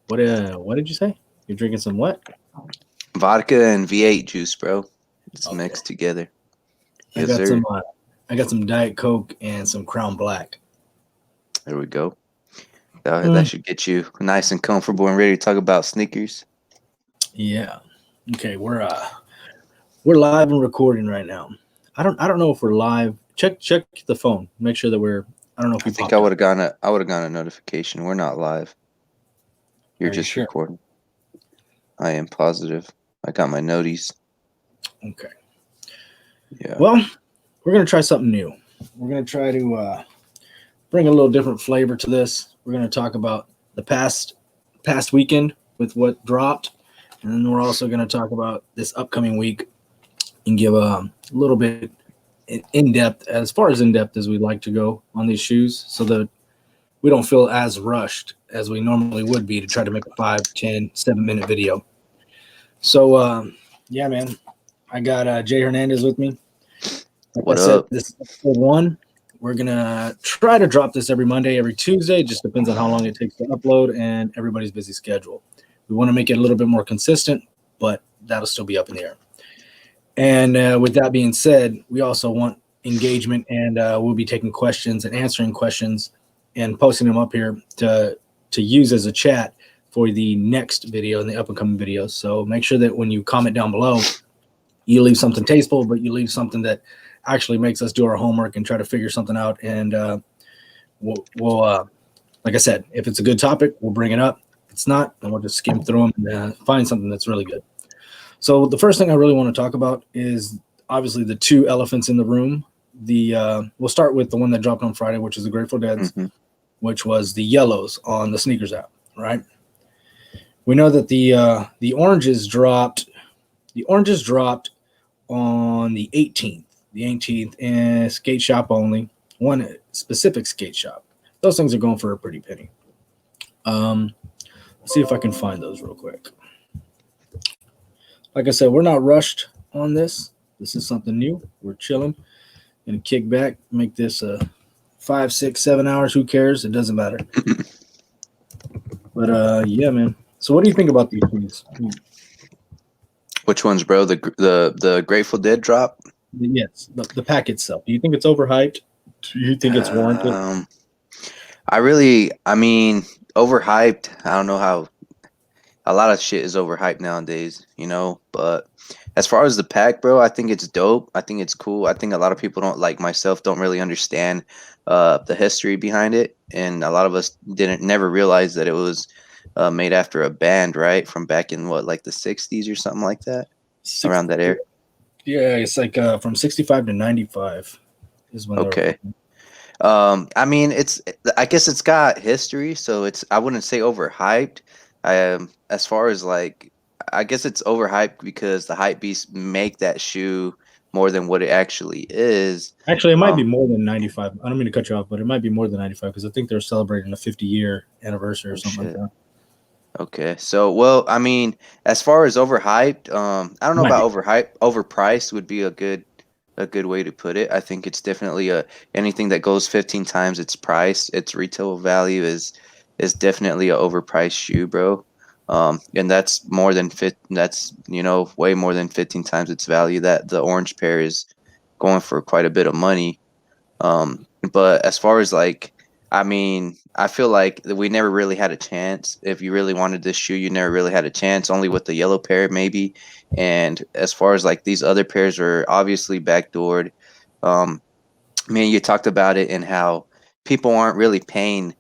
What did you say? You're drinking some what? Vodka and V8 juice, bro. It's Okay. mixed together. I Yes, got sir. some. I got some Diet Coke and some Crown Black. There we go. That Mm, should get you nice and comfortable and ready to talk about sneakers. yeah. Okay, we're live and recording right now. I don't know if we're live. Check the phone. Make sure that we're. I don't know if I we think popped up. I would have gotten a notification. We're not live. You're Are you just sure? recording. I am positive. I got my noties. Okay. Yeah. Well, we're gonna try something new. We're gonna try to bring a little different flavor to this. We're gonna talk about the past weekend with what dropped, and then we're also gonna talk about this upcoming week and give a little bit in depth, as far as in depth as we'd like to go on these shoes, so that we don't feel as rushed as we normally would be to try to make a 5, 10, 7 minute video. So, yeah, man, I got Jay Hernandez with me. Like I What said, up? this is episode one. We're gonna try to drop this every Monday, every Tuesday. It just depends on how long it takes to upload and everybody's busy schedule. We want to make it a little bit more consistent, but that'll still be up in the air. And with that being said, we also want engagement, and we'll be taking questions and answering questions and posting them up here to use as a chat for the next video and the up and coming videos. So make sure that when you comment down below, you leave something tasteful, but you leave something that actually makes us do our homework and try to figure something out. And we'll like I said, if it's a good topic, we'll bring it up. If it's not, then we'll just skim through them and find something that's really good. So the first thing I really want to talk about is obviously the two elephants in the room. We'll start with the one that dropped on Friday, which is the Grateful Dead's, Hmm. which was the yellows on the sneakers app. Right. We know that the oranges dropped. The oranges dropped on the 18th. The 18th in skate shop only. One specific skate shop. Those things are going for a pretty penny. Let's see if I can find those real quick. Like I said, we're not rushed on this. This is something new. We're chilling. Gonna kick back, make this 5, 6, 7 hours. Who cares? It doesn't matter. But yeah, man. So what do you think about these things? Which ones, bro? The Grateful Dead drop? Yes, the pack itself. Do you think it's overhyped? Do you think it's warranted? Um, I mean, overhyped. I don't know how a lot of shit is overhyped nowadays, but as far as the pack, bro, I think it's dope. I think it's cool. I think a lot of people don't like myself don't really understand the history behind it, and a lot of us didn't never realize that it was made after a band, right? From back in what, like the 60s or something like that, Six, around that era. yeah, it's like from 65 to 95 is when they were Okay. forming. I mean, I guess it's got history, so I wouldn't say overhyped. As far as like, I guess it's overhyped because the hype beasts make that shoe more than what it actually is. Actually, it might be Um, more than 95. I don't mean to cut you off, but it might be more than 95 because I think they're celebrating a 50-year anniversary or oh something like shit. that. Okay. So, well, I mean, as far as overhyped, I don't know Might be. about overhyped. Overpriced would be a good way to put it. I think it's definitely anything that goes 15 times its price, its retail value is definitely a overpriced shoe, bro. And that's more than that's way more than 15 times its value. That the orange pair is going for quite a bit of money. But as far as like, I mean, I feel like we never really had a chance. If you really wanted this shoe, you never really had a chance. Only with the yellow pair, maybe. And as far as like these other pairs were obviously backdoored. Um, Man, you talked about it and how people aren't really paying.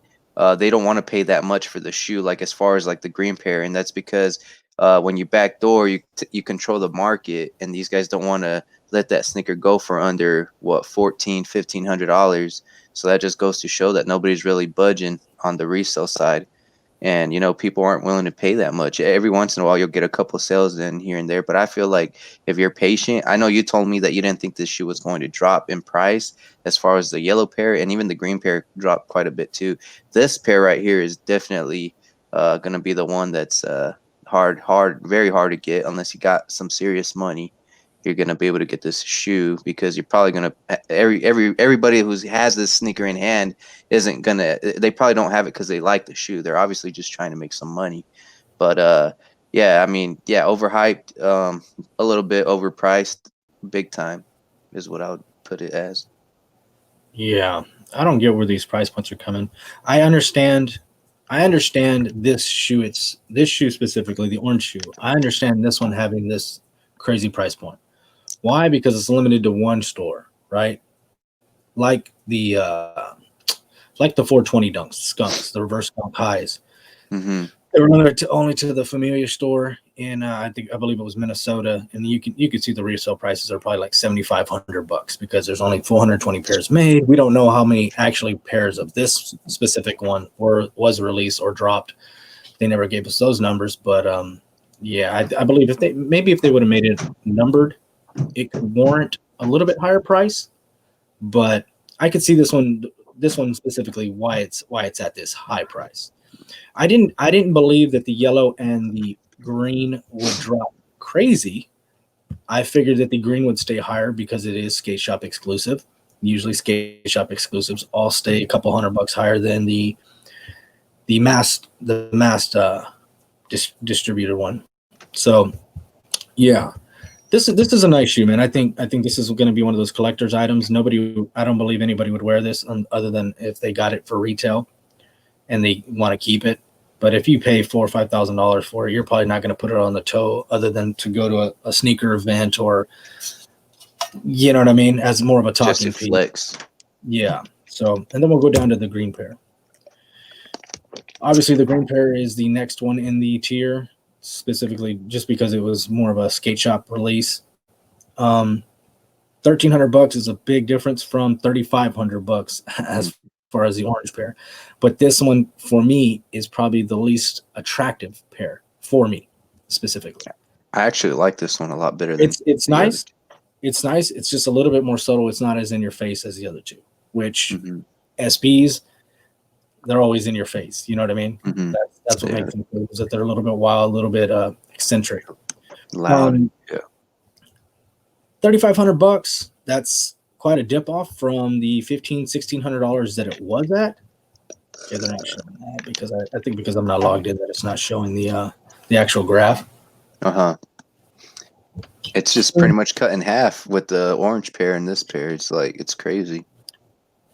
They don't want to pay that much for the shoe, like as far as like the green pair, and that's because when you backdoor, you control the market, and these guys don't want to let that sneaker go for under what 1,500 $1,500. So that just goes to show that nobody's really budging on the resale side, and people aren't willing to pay that much. Every once in a while you'll get a couple sales in here and there, but I feel like if you're patient, I know you told me that you didn't think this shoe was going to drop in price. As far as the yellow pair and even the green pair dropped quite a bit too. This pair right here is definitely going to be the one that's very hard to get unless you got some serious money. you're gonna be able to get this shoe, because you're probably gonna everybody who has this sneaker in hand isn't gonna, they probably don't have it because they like the shoe. They're obviously just trying to make some money. But yeah, I mean, yeah, overhyped, a little bit overpriced, big time, is what I would put it as. Yeah, I don't get where these price points are coming. I understand. I understand this shoe. It's this shoe specifically, the orange shoe. I understand this one having this crazy price point. Why? Because it's limited to one store, right? Like the 420 dunks, skunks, the reverse skunk highs. Mm-hmm. They were limited to only to the Familiar store in I believe it was Minnesota, and you can see the resale prices are probably like $7,500 because there's only 420 pairs made. We don't know how many actually pairs of this specific one was released or dropped. They never gave us those numbers, but yeah, I believe if they would have made it numbered, it could warrant a little bit higher price. But I could see this one specifically why it's at this high price. I didn't believe that the yellow and the green would drop crazy. I figured that the green would stay higher because it is skate shop exclusive. Usually skate shop exclusives all stay a couple $100 higher than the mass distributor one. So yeah, this is a nice shoe, man. I think this is going to be one of those collector's items. I don't believe anybody would wear this other than if they got it for retail and they want to keep it. But if you pay $4,000 or $5,000 for it, you're probably not going to put it on the toe other than to go to a sneaker event, or you know what I mean, as more of a talking Just a piece. flex. Yeah. So, and then we'll go down to the green pair. Obviously, the green pair is the next one in the tier, specifically just because it was more of a skate shop release. $1,300 is a big difference from $3,500 as far as the orange pair. But this one for me is probably the least attractive pair for me specifically. I actually like this one a lot better than It's nice. It's nice. It's just a little bit more subtle. It's not as in your face as the other two, which SPs, they're always in your face. You know what I mean? Mm-hmm. That's what makes them cool, is that they're a little bit wild, a little bit eccentric. Loud. Yeah. $3,500. That's quite a dip off from the $1,600 that it was at. Okay, they're not showing that because I think because I'm not logged in that it's not showing the actual graph. It's just pretty much cut in half with the orange pair and this pair. It's like, it's crazy.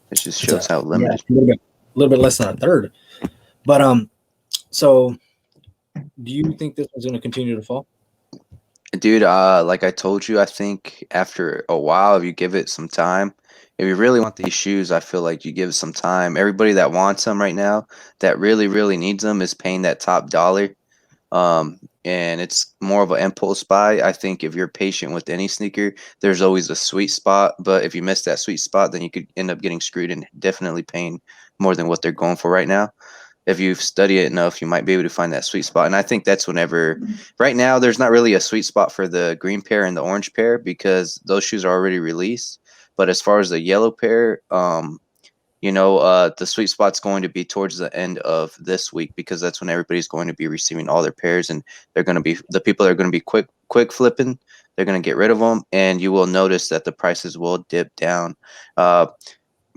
It just shows how limited. Yeah, a little bit less than a third. But so do you think this one's going to continue to fall? Dude, like I told you, I think after a while, if you give it some time, if you really want these shoes, I feel like you give it some time. Everybody that wants them right now, that really, really needs them, is paying that top dollar. And it's more of an impulse buy. I think if you're patient with any sneaker, there's always a sweet spot. But if you miss that sweet spot, then you could end up getting screwed and definitely paying more than what they're going for right now. If you study it enough, you might be able to find that sweet spot. And I think that's whenever, right now, there's not really a sweet spot for the green pair and the orange pair because those shoes are already released. But as far as the yellow pair, the sweet spot's going to be towards the end of this week because that's when everybody's going to be receiving all their pairs, and they're going to be, the people that are going to be quick flipping, they're going to get rid of them, and you will notice that the prices will dip down.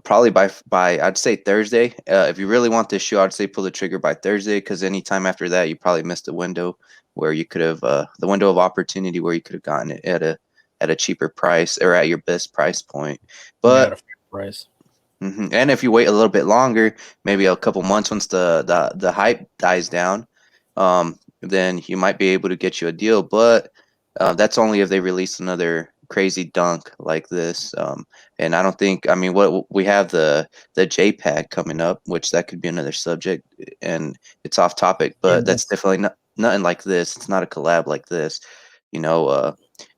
Probably by I'd say Thursday. If you really want this shoe, I'd say pull the trigger by Thursday, because anytime after that, you probably missed the window where you could have the window of opportunity where you could have gotten it at a cheaper price or at your best price point. But at a fair price. And if you wait a little bit longer, maybe a couple months once the hype dies down, then you might be able to get you a deal. But that's only if they release another crazy dunk like this. And I don't think, I mean, what we have the JPEG coming up, which that could be another subject, and it's off topic, but that's definitely nothing like this. It's not a collab like this,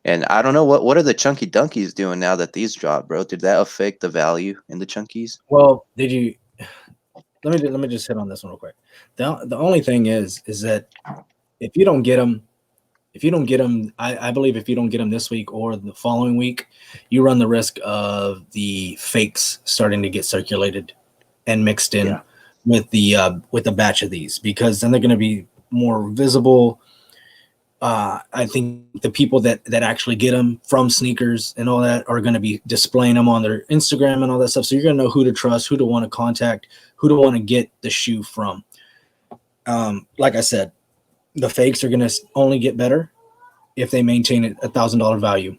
and I don't know what are the chunky dunkies doing now that these dropped, bro? Did that affect the value in the chunkies? Well, did you? Let me just hit on this one real quick. The only thing is that if you don't get them, I believe if you don't get them this week or the following week, you run the risk of the fakes starting to get circulated and mixed in with the batch of these, because then they're going to be more visible. I think the people that actually get them from sneakers and all that are going to be displaying them on their Instagram and all that stuff. So you're going to know who to trust, who to want to contact, who to want to get the shoe from. Like I said, the fakes are going to only get better if they maintain a $1,000 value.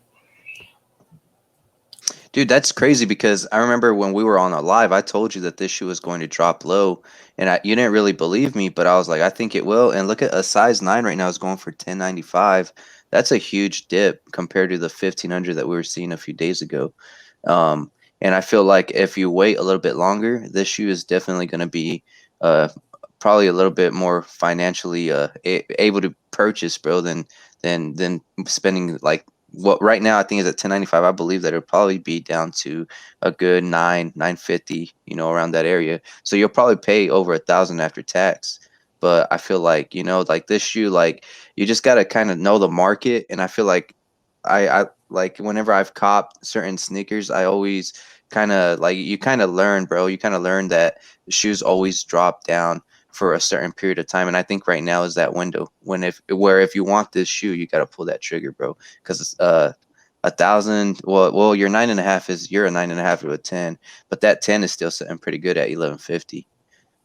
Dude, that's crazy because I remember when we were on a live, I told you that this shoe was going to drop low, and you didn't really believe me, but I was like, I think it will. And look at a size 9 right now is going for 1095. That's a huge dip compared to the 1500 that we were seeing a few days ago. And I feel like if you wait a little bit longer, this shoe is definitely going to be uh, probably a little bit more financially able to purchase, bro, than spending like what right now I think is at 1095. I believe that it'll probably be down to a good 950, around that area. So you'll probably pay over 1,000 after tax. But I feel like, like this shoe, like you just gotta kind of know the market. And I feel like I like whenever I've copped certain sneakers, I always kind of like you kind of learn, bro. You kind of learn that the shoes always drop down for a certain period of time. And I think right now is that window if you want this shoe, you got to pull that trigger, bro. Because 1,000, well, your 9.5 you're a 9.5 to a 10, but that 10 is still sitting pretty good at 1150.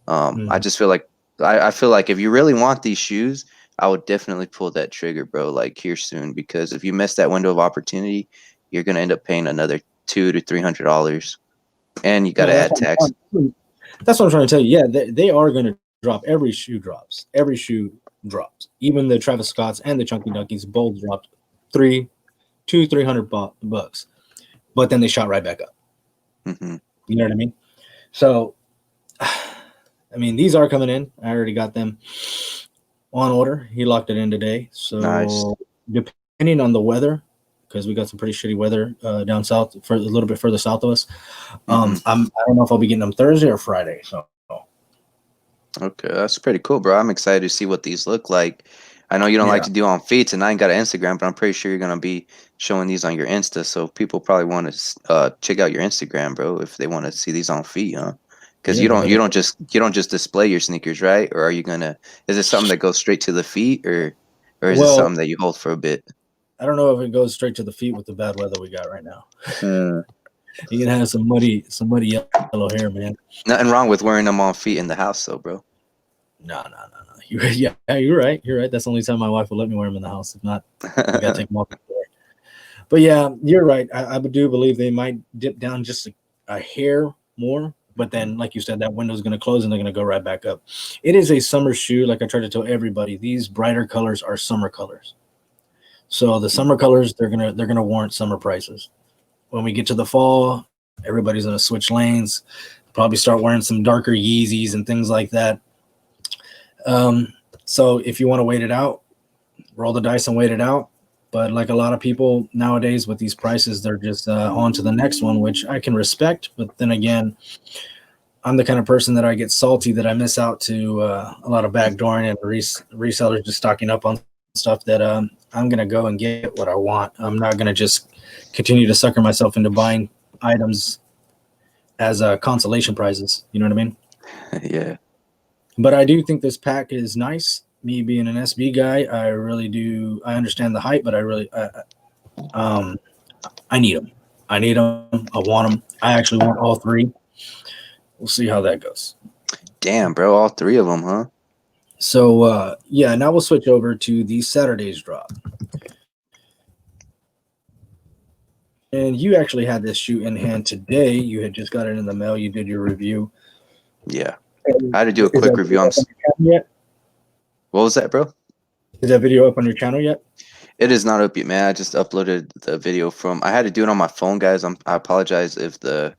I just feel like I feel like if you really want these shoes, I would definitely pull that trigger, bro, like here soon, because if you miss that window of opportunity, you're gonna end up paying another $200 to $300, and you got to No, add tax. that's what I'm trying to tell you. Yeah, they are going to drop. Every shoe drops. Every shoe drops. Even the Travis Scotts and the Chunky Dunkies both dropped $300 but then they shot right back up. Mm-hmm. You know what I mean? So, I mean, these are coming in. I already got them on order. He locked it in today. So, Nice. depending on the weather, because we got some pretty shitty weather down south, for a little bit further south of us. Mm-hmm. I don't know if I'll be getting them Thursday or Friday. So, Okay, that's pretty cool, bro. I'm excited to see what these look like. I know you don't like yeah, to do on feeds, and I ain't got an Instagram, but I'm pretty sure you're gonna be showing these on your Insta. So people probably want to check out your Instagram, bro, if they want to see these on feet, huh? Because yeah, you they don't you better. don't just you don't just display your sneakers, right? Or are you gonna? Is this something that goes straight to the feet, or is it Well, something that you hold for a bit? I don't know if it goes straight to the feet with the bad weather we got right now. Uh, You can have some muddy yellow hair, man. Nothing wrong with wearing them on feet in the house, though, bro. No. Yeah, you're right. You're right. That's the only time my wife will let me wear them in the house. If not, I gotta take them off. But yeah, you're right. I do believe they might dip down just a hair more. But then, like you said, that window's going to close and they're going to go right back up. It is a summer shoe. Like I try to tell everybody, these brighter colors are summer colors. So the summer colors, they're gonna warrant summer prices. When we get to the fall, everybody's gonna switch lanes, probably start wearing some darker Yeezys and things like that. So if you want to wait it out, roll the dice and wait it out. But like a lot of people nowadays with these prices, they're just on to the next one, which I can respect. But then again, I'm the kind of person that I get salty that I miss out to a lot of backdooring and resellers just stocking up on stuff that I'm going to go and get what I want. I'm not going to just continue to sucker myself into buying items as consolation prizes. You know what I mean? Yeah. But I do think this pack is nice. Me being an SB guy, I really do. I understand the hype, but I really, I need them. I need them. I want them. I actually want all three. We'll see how that goes. Damn, bro, all three of them, huh? So yeah, now we'll switch over to the Saturday's drop. And you actually had this shoe in hand today. You had just got it in the mail. You did your review. Yeah. I had to do a quick review on. Yet? What was that, bro? Is that video up on your channel yet? It is not up yet, man. I just uploaded the video from. I had to do it on my phone, guys. I apologize if the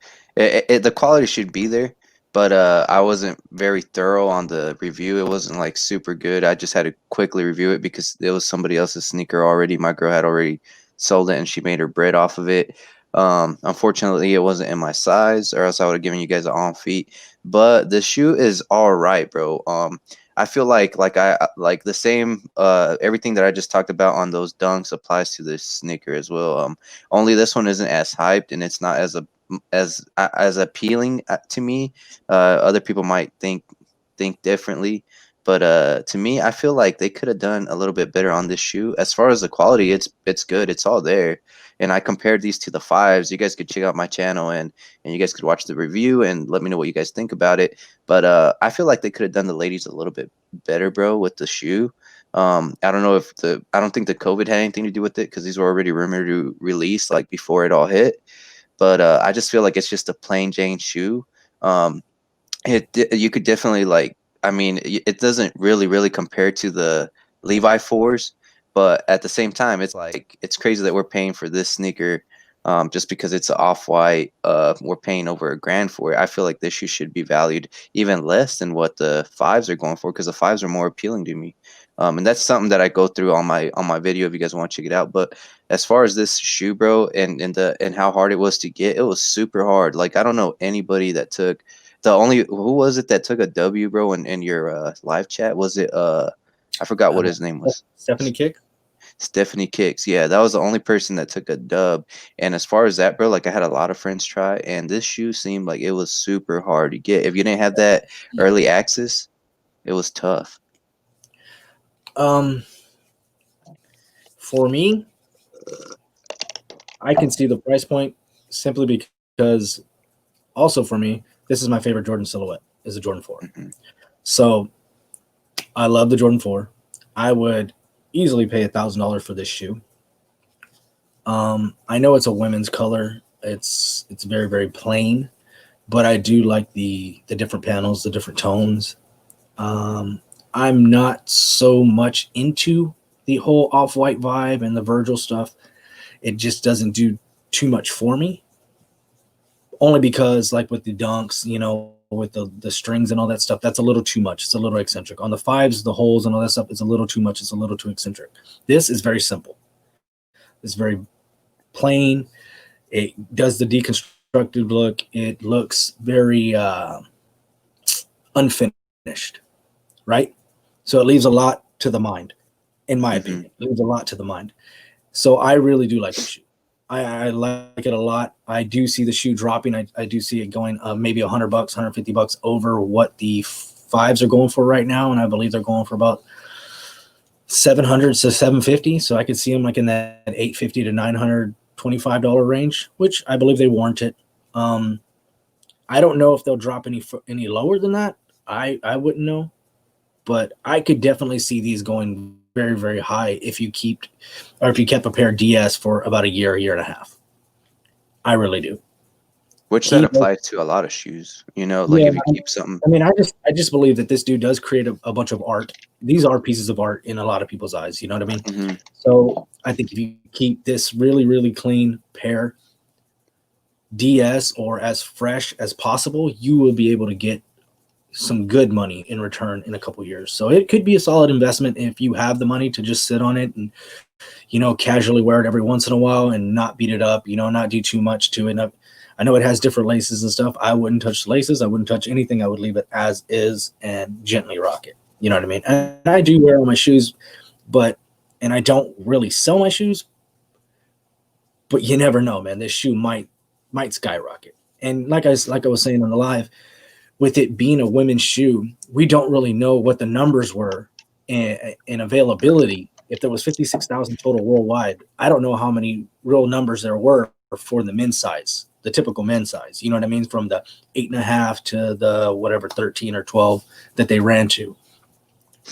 quality should be there, but I wasn't very thorough on the review. It wasn't like super good. I just had to quickly review it because it was somebody else's sneaker already. My girl had already sold it and she made her bread off of it. Unfortunately, it wasn't in my size, or else I would have given you guys an on feet. But the shoe is all right, bro. I feel like I like the same everything that I just talked about on those dunks applies to this sneaker as well. Only this one isn't as hyped and it's not as appealing to me. Other people might think differently, But to me, I feel like they could have done a little bit better on this shoe. As far as the quality, it's good. It's all there. And I compared these to the fives. You guys could check out my channel and you guys could watch the review and let me know what you guys think about it. But I feel like they could have done the ladies a little bit better, bro, with the shoe. I don't know if I don't think the COVID had anything to do with it because these were already rumored to release like before it all hit. But I just feel like it's just a plain Jane shoe. Um, you could definitely like, I mean, it doesn't really compare to the Levi fours, but at the same time it's like it's crazy that we're paying for this sneaker just because it's an off-white. We're paying over $1,000 for it. I feel like this shoe should be valued even less than what the fives are going for, because the fives are more appealing to me. And that's something that I go through on my video if you guys want to check it out. But as far as this shoe, bro, and how hard it was to get, it was super hard. Like, I don't know anybody that took the only, who was it that took a W, bro, in your live chat? Was it I forgot what his name was. Stephanie Kick. Stephanie Kicks. Yeah, that was the only person that took a dub. And as far as that, bro, like I had a lot of friends try, and this shoe seemed like it was super hard to get. If you didn't have that early access, it was tough. For me, I can see the price point simply because also for me, this is my favorite Jordan silhouette, is the Jordan 4. Mm-hmm. So I love the Jordan 4. I would easily pay $1,000 for this shoe. I know it's a women's color. It's very, very plain, but I do like the different panels, the different tones. I'm not so much into the whole off-white vibe and the Virgil stuff. It just doesn't do too much for me. Only because, like with the dunks, you know, with the strings and all that stuff, that's a little too much. It's a little eccentric. On the fives, the holes and all that stuff, it's a little too much. It's a little too eccentric. This is very simple. It's very plain. It does the deconstructed look. It looks very unfinished, right? So it leaves a lot to the mind, in my opinion. It leaves a lot to the mind. So I really do like the shoe. I like it a lot. I do see the shoe dropping. I do see it going maybe $100, $150 over what the fives are going for right now, and I believe they're going for about $700 to $750. So I could see them like in that $850 to $925 range, which I believe they warrant it. I don't know if they'll drop any lower than that. I wouldn't know, but I could definitely see these going very, very high if you kept a pair of DS for about a year and a half. I really do. Which that applies to a lot of shoes, you know, like if you keep something. I mean, I just believe that this dude does create a bunch of art. These are pieces of art in a lot of people's eyes. You know what I mean? Mm-hmm. So I think if you keep this really, really clean pair, DS, or as fresh as possible, you will be able to get some good money in return in a couple years. So it could be a solid investment if you have the money to just sit on it and, you know, casually wear it every once in a while and not beat it up, you know, not do too much to it. I know it has different laces and stuff. I wouldn't touch the laces. I wouldn't touch anything. I would leave it as is and gently rock it. You know what I mean? And I do wear all my shoes, and I don't really sell my shoes, but you never know, man. This shoe might skyrocket. And like I was saying on the live, with it being a women's shoe, we don't really know what the numbers were in availability. If there was 56,000 total worldwide, I don't know how many real numbers there were for the men's size, the typical men's size. You know what I mean? From the 8.5 to the whatever 13 or 12 that they ran to.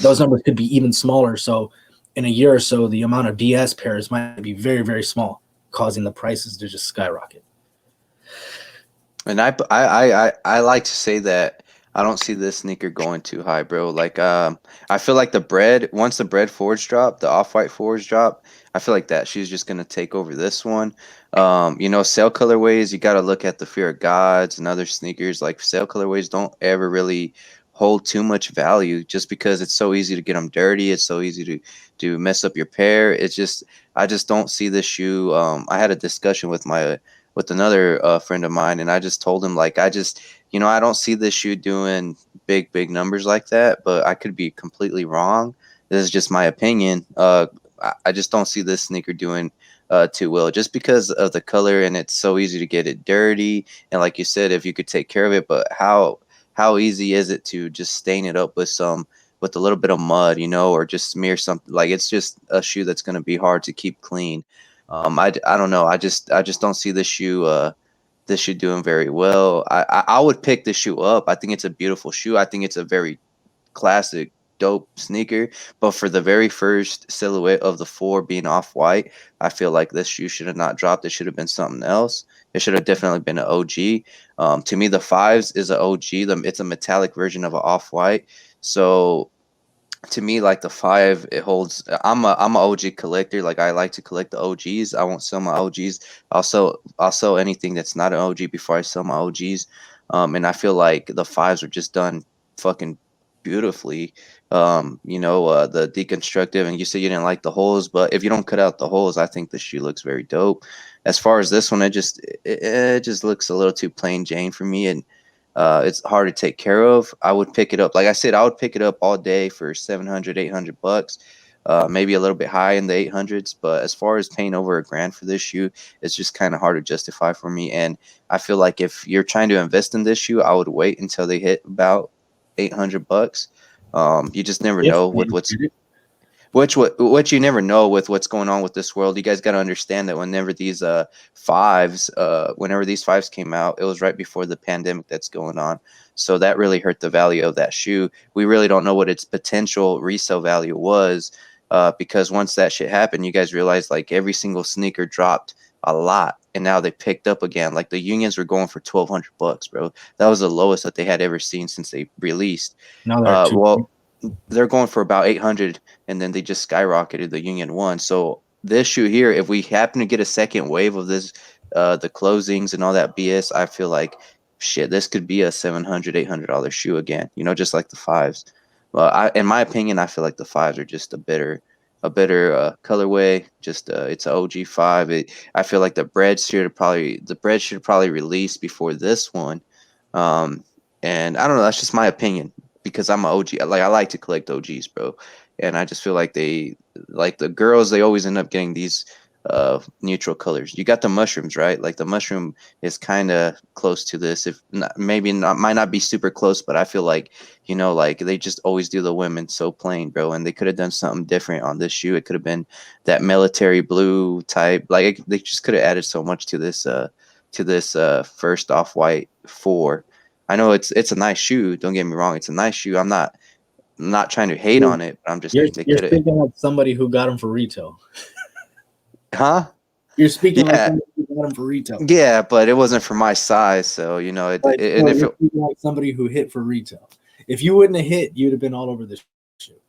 Those numbers could be even smaller. So in a year or so, the amount of DS pairs might be very, very small, causing the prices to just skyrocket. And I like to say that I don't see this sneaker going too high, bro. Like I feel like once the bread fours drop, the off-white fours drop, I feel like that shoe's just gonna take over this one. You know, sale colorways, you gotta look at the Fear of Gods and other sneakers. Like sale colorways don't ever really hold too much value just because it's so easy to get them dirty. It's so easy to mess up your pair. I just don't see this shoe. I had a discussion with another friend of mine, and I just told him, like, you know, I don't see this shoe doing big numbers like that, but I could be completely wrong. This is just my opinion. I just don't see this sneaker doing too well just because of the color, and it's so easy to get it dirty. And like you said, if you could take care of it, but how easy is it to just stain it up with some with a little bit of mud, you know, or just smear something. Like it's just a shoe that's going to be hard to keep clean. I don't know. I just don't see this shoe doing very well. I would pick this shoe up. I think it's a beautiful shoe. I think it's a very classic, dope sneaker. But for the very first silhouette of the four being off white, I feel like this shoe should have not dropped. It should have been something else. It should have definitely been an OG. To me, the fives is an OG. It's a metallic version of an off white. So to me, like the five, it holds. I'm a OG collector. Like I like to collect the OGs. I won't sell my OGs. I'll sell anything that's not an OG before I sell my OGs. And I feel like the fives are just done fucking beautifully. The deconstructive, and you said you didn't like the holes, but if you don't cut out the holes, I think the shoe looks very dope. As far as this one, it just looks a little too plain Jane for me, and it's hard to take care of. I would pick it up. Like I said, I would pick it up all day for 700, $800, maybe a little bit high in the 800s. But as far as paying over $1,000 for this shoe, it's just kind of hard to justify for me. And I feel like if you're trying to invest in this shoe, I would wait until they hit about $800. You just never know with what you never know with what's going on with this world. You guys got to understand that whenever these fives came out, it was right before the pandemic that's going on. So that really hurt the value of that shoe. We really don't know what its potential resale value was, because once that shit happened, you guys realized like every single sneaker dropped a lot, and now they picked up again. Like the Unions were going for $1,200, bro. That was the lowest that they had ever seen since they released. Now they're at Well, they're going for about 800, and then they just skyrocketed the Union one. So this shoe here, if we happen to get a second wave of this, the closings and all that BS, I feel like shit, this could be a $700, $800 shoe again, you know, just like the fives. Well, in my opinion, I feel like the fives are just a better colorway. Just it's an OG five. I feel like the bread should probably release before this one. And I don't know, that's just my opinion, because I'm an OG. Like I like to collect OGs, bro. And I just feel like the girls, they always end up getting these neutral colors. You got the mushrooms, right? Like the mushroom is kind of close to this. If not, maybe not, might not be super close, but I feel like, like they just always do the women so plain, bro. And they could have done something different on this shoe. It could have been that military blue type. Like they just could have added so much to this first off white 4. I know it's a nice shoe. Don't get me wrong. It's a nice shoe. I'm not trying to hate on it, but I'm just saying they You're could have. speaking like somebody who got them for retail. Huh? You're speaking like Yeah. somebody who got them for retail. Yeah, but it wasn't for my size, so and if you're speaking like somebody who hit for retail. If you wouldn't have hit, you'd have been all over this shit.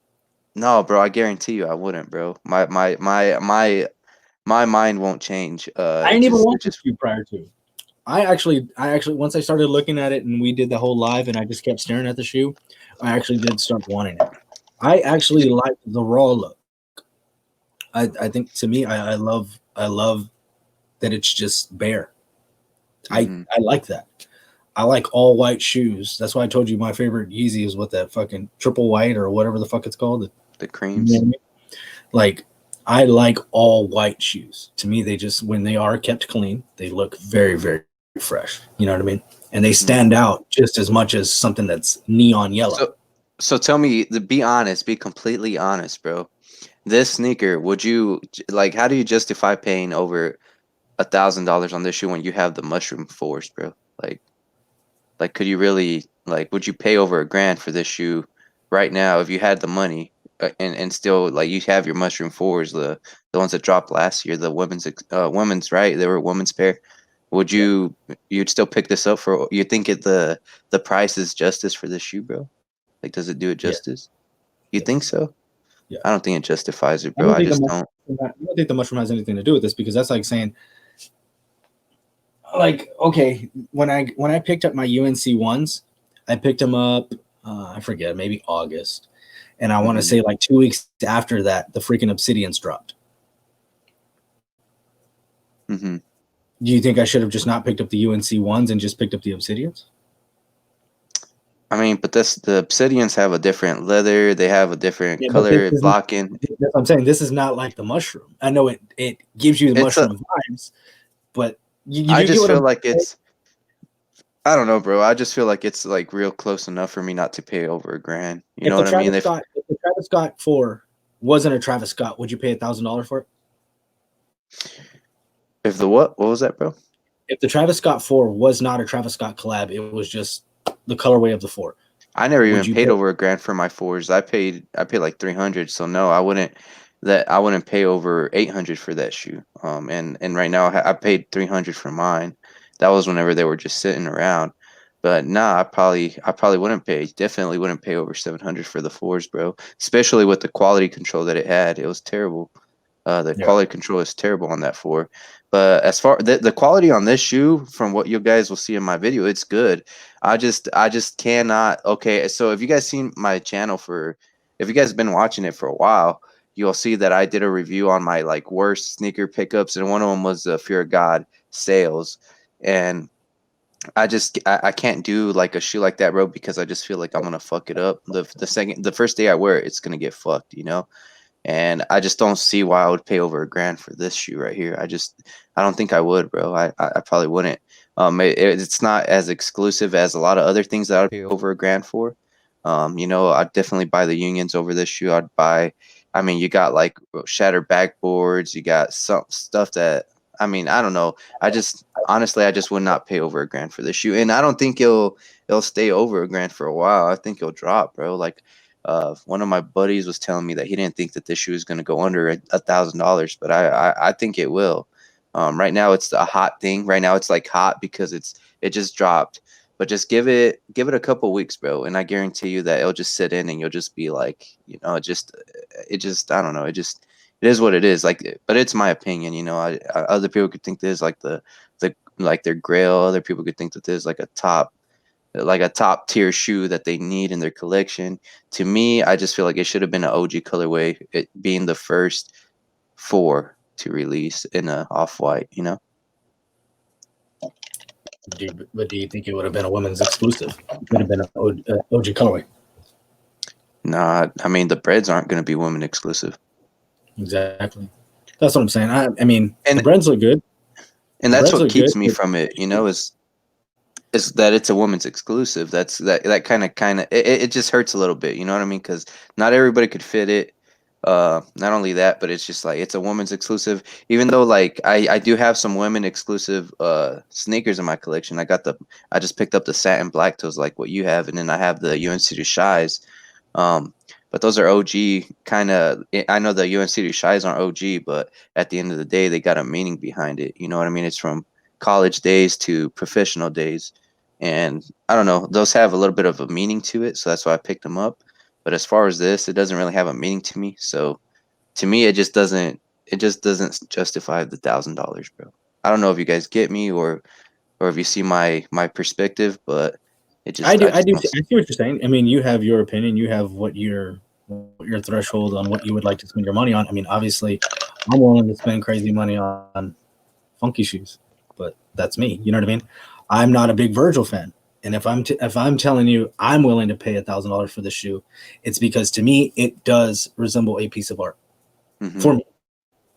no, bro, I guarantee you I wouldn't, bro. My mind won't change. I didn't even want this shoe prior to. I actually once I started looking at it and we did the whole live and I just kept staring at the shoe, I actually did start wanting it. I actually like the raw look. I think to me, I love that it's just bare. I like that. I like all white shoes. That's why I told you my favorite Yeezy is what that fucking triple white or whatever the fuck it's called. The creams. You know what I mean? Like I like all white shoes. To me, they just, when they are kept clean, they look very, very fresh. You know what I mean? And they stand out just as much as something that's neon yellow. So tell me, be honest, be completely honest, bro. This sneaker, would you like? How do you justify paying over $1,000 on this shoe when you have the mushroom force, bro? Like, could you really would you pay over $1,000 for this shoe right now if you had the money, and still like you have your mushroom fours, the ones that dropped last year, the women's, right? They were women's pair. Would you'd still pick this up for? You think the price is justice for this shoe, bro? Like, does it do it justice? You think so? Yeah. I don't think it justifies it, bro. I just don't. I don't think the mushroom has anything to do with this, because that's like saying, like, okay, when I picked up my UNC ones, I picked them up, I forget, maybe August, and I want to say like 2 weeks after that, the freaking Obsidians dropped. Do you think I should have just not picked up the UNC ones and just picked up the Obsidians? I mean, but the Obsidians have a different leather. They have a different color blocking. That's what I'm saying. This is not like the mushroom. I know it gives you the mushroom vibes, but I just feel like I don't know, bro. I just feel like it's like real close enough for me not to pay over a grand. You If know the what I mean? Travis Scott, if the Travis Scott 4 wasn't a Travis Scott, would you pay $1,000 for it? If the what? What was that, bro? If the Travis Scott 4 was not a Travis Scott collab, it was just the colorway of the 4. I never Would even you paid pay? over a grand for my fours. I paid like 300. So no, I wouldn't pay over 800 for that shoe. And right now I paid 300 for mine. That was whenever they were just sitting around. But nah, I probably wouldn't pay. Definitely wouldn't pay over 700 for the fours, bro. Especially with the quality control that it had. It was terrible. The Yeah. quality control is terrible on that four. But as far the quality on this shoe, from what you guys will see in my video, it's good. I just cannot. Okay, so if you guys seen my channel if you guys been watching it for a while, you'll see that I did a review on my like worst sneaker pickups, and one of them was the Fear of God sales, and I can't do like a shoe like that, bro, because I just feel like I'm gonna fuck it up. The first day I wear it, it's gonna get fucked, you know. And I just don't see why I would pay over a grand for this shoe right here. I don't think I would, bro. I probably wouldn't. It's not as exclusive as a lot of other things that I would pay over a grand for. I'd definitely buy the Unions over this shoe. I mean, you got like shattered backboards. You got some stuff that, I mean, I don't know. Honestly, I just would not pay over a grand for this shoe. And I don't think it'll stay over a grand for a while. I think it'll drop, bro. Like, one of my buddies was telling me that he didn't think that this shoe is going to go under $1,000, but I think it will. Right now it's a hot thing. Right now it's like hot because it just dropped. But just give it a couple weeks, bro, and I guarantee you that it'll just sit in and you'll just be like, it just I don't know, it is what it is. Like, but it's my opinion, you know. Other people could think this is like the like their grail. Other people could think that this is like a top tier shoe that they need in their collection. To me, I just feel like it should have been an OG colorway, it being the first 4 to release in a off white, you know. But do you think it would have been a women's exclusive? It would have been an OG colorway. Nah, I mean the breads aren't going to be women exclusive, Exactly. That's what I'm saying. I mean, and the breads look good. and The that's breads what look good. keeps me from it, you know, is that it's a woman's exclusive. That kind of it just hurts a little bit, you know what I mean? Because not everybody could fit it. Not only that, but it's just like it's a woman's exclusive. Even though like I do have some women exclusive sneakers in my collection. I just picked up the satin black toes like what you have, and then I have the UNC Shies. But those are OG kind of. I know the UNC Shies aren't OG, but at the end of the day, they got a meaning behind it. You know what I mean? It's from college days to professional days, and I don't know. Those have a little bit of a meaning to it, so that's why I picked them up. But as far as this, it doesn't really have a meaning to me. So to me, it just doesn't justify the $1,000, bro. I don't know if you guys get me or if you see my perspective, but I just don't I see what you're saying. I mean, you have your opinion. You have what your threshold on what you would like to spend your money on. I mean, obviously, I'm willing to spend crazy money on funky shoes, but that's me. You know what I mean? I'm not a big Virgil fan, and if I'm telling you I'm willing to pay $1,000 for this shoe, it's because to me it does resemble a piece of art. Mhm. For me,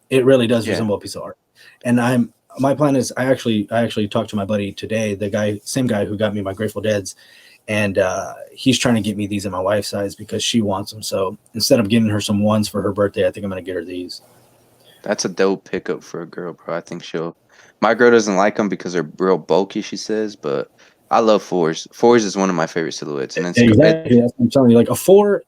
it really does Yeah. resemble a piece of art. And my plan is I actually talked to my buddy today, same guy who got me my Grateful Deads, and he's trying to get me these in my wife's size because she wants them. So instead of getting her some ones for her birthday, I think I'm gonna get her these. That's a dope pickup for a girl, bro. I think she'll. My girl doesn't like them because they're real bulky, she says, but I love fours. Fours is one of my favorite silhouettes, and Exactly. That's what I'm telling you. Like a four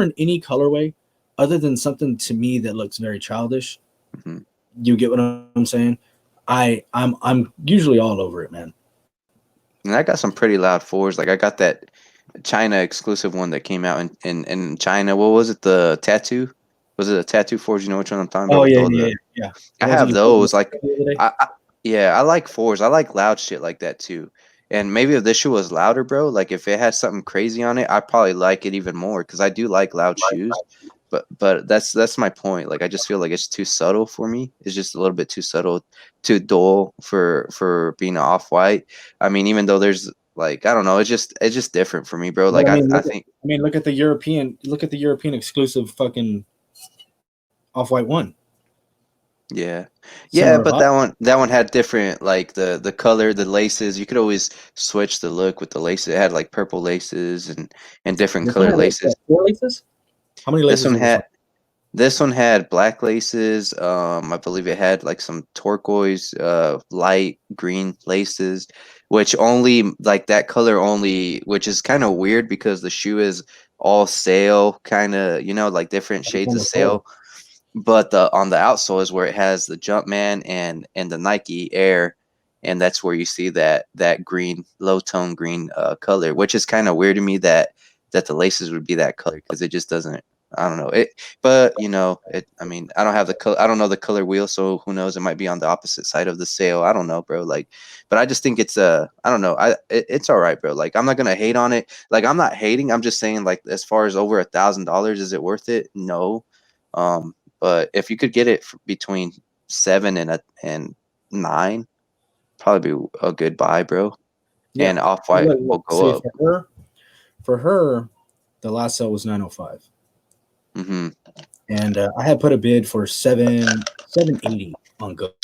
in any colorway, other than something to me that looks very childish. Mhm. You get what I'm saying? I'm usually all over it, man. And I got some pretty loud fours. Like I got that China exclusive one that came out in China. What was it? The tattoo? Was it a tattoo fours? You know which one I'm talking about Oh with yeah, all yeah, the. yeah, yeah. The I ones that have you put in those. Like the other day? yeah, I like fours. I like loud shit like that too. And maybe if this shoe was louder, bro, like if it had something crazy on it, I probably like it even more because I do like loud shoes. But that's my point. Like I just feel like it's too subtle for me. It's just a little bit too subtle, too dull for being an off white. I mean, even though there's like I don't know, it's just different for me, bro. But Like I mean, I think look at the European exclusive fucking off-white one. Yeah. Yeah, Similar but vibe. that one had different like the color, the laces. You could always switch the look with the laces. It had like purple laces and different This one color had like laces. 4 laces. How many This laces one did this one? had this one had black laces. I believe it had like some turquoise, light green laces, which only like that color only, which is kind of weird because the shoe is all sail, kind of, like different This shades one of was gold. sail. But the on the outsole is where it has the Jumpman and the Nike Air, and that's where you see that green, low tone green color, which is kind of weird to me that the laces would be that color because it just doesn't. I don't know it, but it. I mean, I don't have the color. I don't know the color wheel, so who knows? It might be on the opposite side of the sail. I don't know, bro. Like, but I just think it's I don't know. It's all right, bro. Like, I'm not gonna hate on it. Like, I'm not hating. I'm just saying, like, as far as over $1,000, is it worth it? No. But if you could get it between 7 and 9, probably be a good buy, bro. Yeah. And off Well, white will look, go see up. for her, the last sale was 905, Hmm. and I had put a bid for 780 on Goat.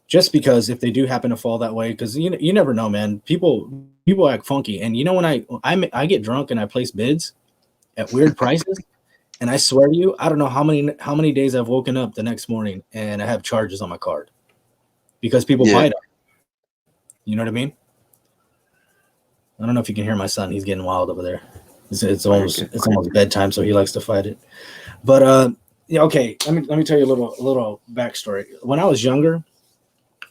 Just because if they do happen to fall that way, because you never know, man. People act funky, and when I get drunk and I place bids at weird prices, and I swear to you, I don't know how many days I've woken up the next morning and I have charges on my card because people Yeah. bite them. You know what I mean? I don't know if you can hear my son. He's getting wild over there. It's Oh, you're almost good. it's almost bedtime, so he likes to fight it. But yeah, okay. Let me tell you a little backstory. When I was younger,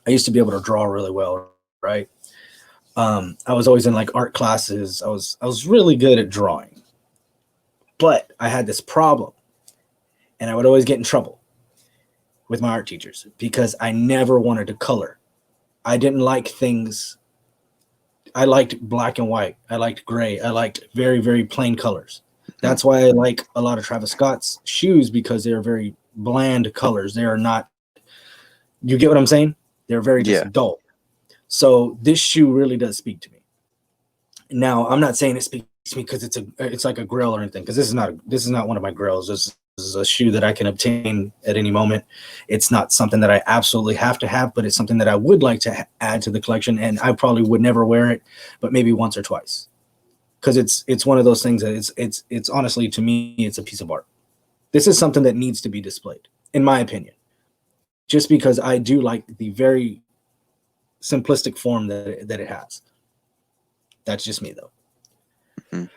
I used to be able to draw really well, right? I was always in like art classes. I was really good at drawing, but I had this problem, and I would always get in trouble with my art teachers because I never wanted to color. I didn't like things. I liked black and white. I liked gray. I liked very, very plain colors. Mhm. That's why I like a lot of Travis Scott's shoes because they're very bland colors. They are not, you get what I'm saying? They're very Yeah. just dull. So this shoe really does speak to me. Now, I'm not saying it speaks to me because it's like a grill or anything, because this is not one of my grills. This is a shoe that I can obtain at any moment. It's not something that I absolutely have to have, but it's something that I would like to add to the collection, and I probably would never wear it, but maybe once or twice, because it's one of those things that it's honestly, to me, it's a piece of art. This is something that needs to be displayed, in my opinion, just because I do like the very simplistic form that it has. That's just me, though. Mhm.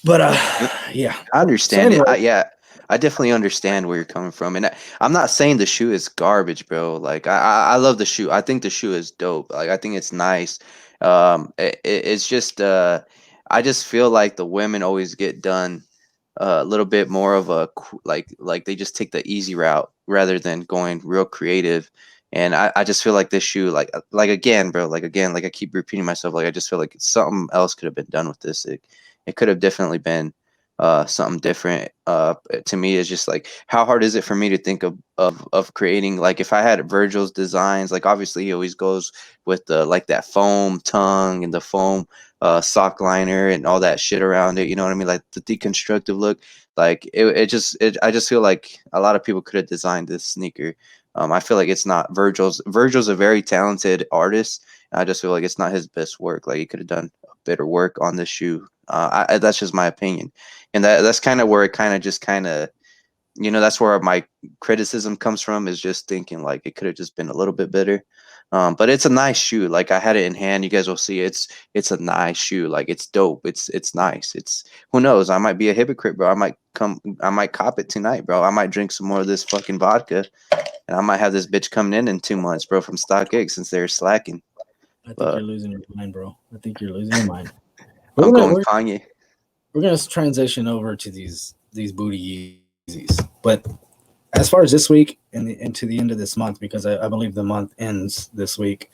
But Yep. yeah. I So understand it. anyway, Yeah, I definitely understand where you're coming from, and I'm not saying the shoe is garbage, bro. Like, I love the shoe. I think the shoe is dope. Like, I think it's nice. It's just I just feel like the women always get done a little bit more of a like they just take the easy route rather than going real creative. And I just feel like this shoe, like again, bro, like again, like I keep repeating myself, like I just feel like something else could have been done with this. It could have definitely been something different. To me, it's just like, how hard is it for me to think of creating, like, if I had Virgil's designs, like obviously he always goes with the like that foam tongue and the foam sock liner and all that shit around it. You know what I mean? Like the deconstructive look. Like I just feel like a lot of people could have designed this sneaker. I feel like it's not Virgil's a very talented artist. I just feel like it's not his best work. Like he could have done better work on this shoe. That's just my opinion, and that's kind of where it kind of that's where my criticism comes from, is just thinking like it could have just been a little bit better. But it's a nice shoe. Like I had it in hand. You guys will see it's a nice shoe. Like it's dope. It's nice. It's, who knows? I might be a hypocrite, bro. I might cop it tonight, bro. I might drink some more of this fucking vodka, and I might have this bitch coming in 2 months, bro, from Stockx, since they're slacking. I think But you're losing your mind, bro. I think you're losing your mind. We're I'm gonna going we're, Kanye. we're gonna transition over to these booty Yeezys. But as far as this week and to the end of this month, because I believe the month ends this week,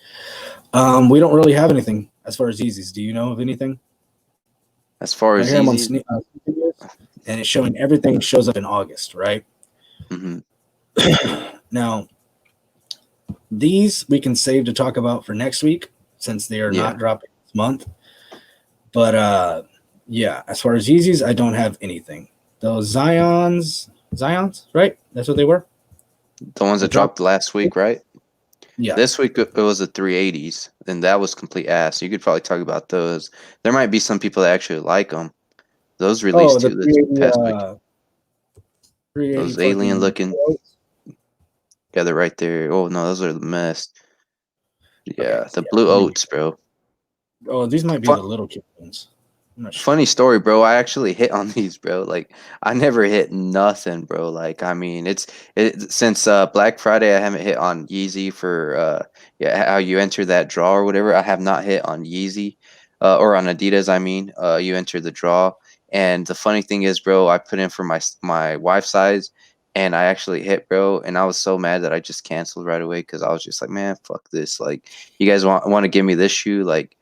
we don't really have anything as far as Yeezys. Do you know of anything? As far Right as here I'm on Yeezys. and it's showing everything shows up in August, right? Hmm. Now these we can save to talk about for next week since they are Yeah. not dropping this month. But yeah, as far as Yeezys, I don't have anything. Those Zions, right? That's what they were. The ones that dropped last week, right? Yeah. This week it was the 380s, and that was complete ass. You could probably talk about those. There might be some people that actually like them. Those Oh, released the too this 380, past week. 380 Those alien fucking. looking. Yeah, they're right there. Oh no, those are the mess. Okay. Yeah, the Yeah. blue oats, bro. Oh, these might be Fun, the little kid ones. I'm not sure. funny story, bro. I actually hit on these, bro. Like I never hit nothing, bro. Like I mean, since Black Friday, I haven't hit on Yeezy for yeah, how you enter that draw or whatever. I have not hit on Yeezy, or on Adidas. I mean, you enter the draw, and the funny thing is, bro, I put in for my wife's size, and I actually hit, bro. And I was so mad that I just canceled right away because I was just like, man, fuck this. Like, you guys want to give me this shoe, like.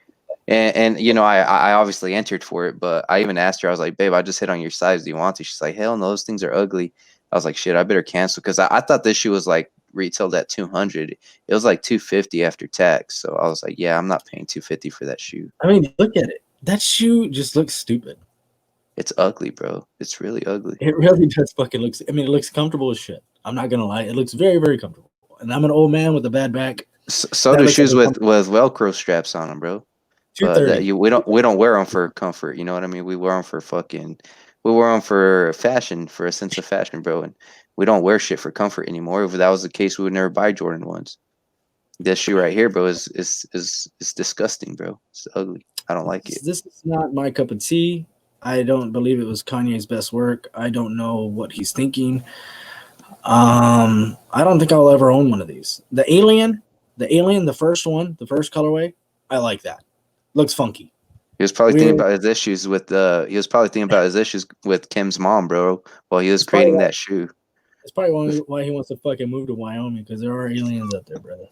And you know, I obviously entered for it, but I even asked her, I was like, babe, I just hit on your size. Do you want to? She's like, hell no, those things are ugly. I was like, shit, I better cancel because I thought this shoe was like retailed at 200. It was like 250 after tax. So I was like, yeah, I'm not paying 250 for that shoe. I mean, look at it. That shoe just looks stupid. It's ugly, bro. It's really ugly. It really does fucking looks. I mean, it looks comfortable as shit. I'm not gonna lie. It looks very, very comfortable. And I'm an old man with a bad back. So That do looks like shoes a with Velcro straps on them, bro. But 230. we don't wear them for comfort. You know what I mean? We wear them for fashion, for a sense of fashion, bro. And we don't wear shit for comfort anymore. If that was the case, we would never buy Jordan ones. This shoe right here, bro, is disgusting, bro. It's ugly. I don't like it. This is not my cup of tea. I don't believe it was Kanye's best work. I don't know what he's thinking. I don't think I'll ever own one of these. The alien, the first one, the first colorway, I like that. Looks funky. He was probably thinking Weird. about his issues with he was probably thinking about his issues with Kim's mom, bro, while he was It's probably creating why, that shoe. it's probably why he wants to fucking move to Wyoming because there are aliens up there, brother.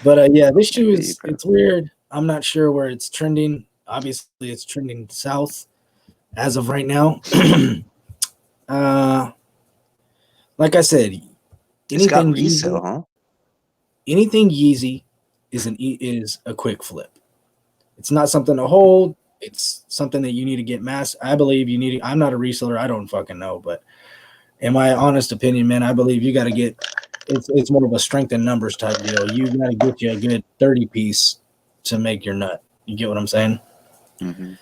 But yeah, this shoe Maybe, is bro. it's weird. I'm not sure where it's trending. Obviously, it's trending south as of right now. uh, like I said, It's got anything resale, Yeezy, huh? anything Yeezy is a quick flip. It's not something to hold. It's something that you need to get mass. I believe you need. I'm not a reseller. I don't fucking know, but in my honest opinion, man, I believe you got to get. It's more of a strength in numbers type deal. You got to get you a good 30 piece to make your nut. You get what I'm saying? Mm-hmm.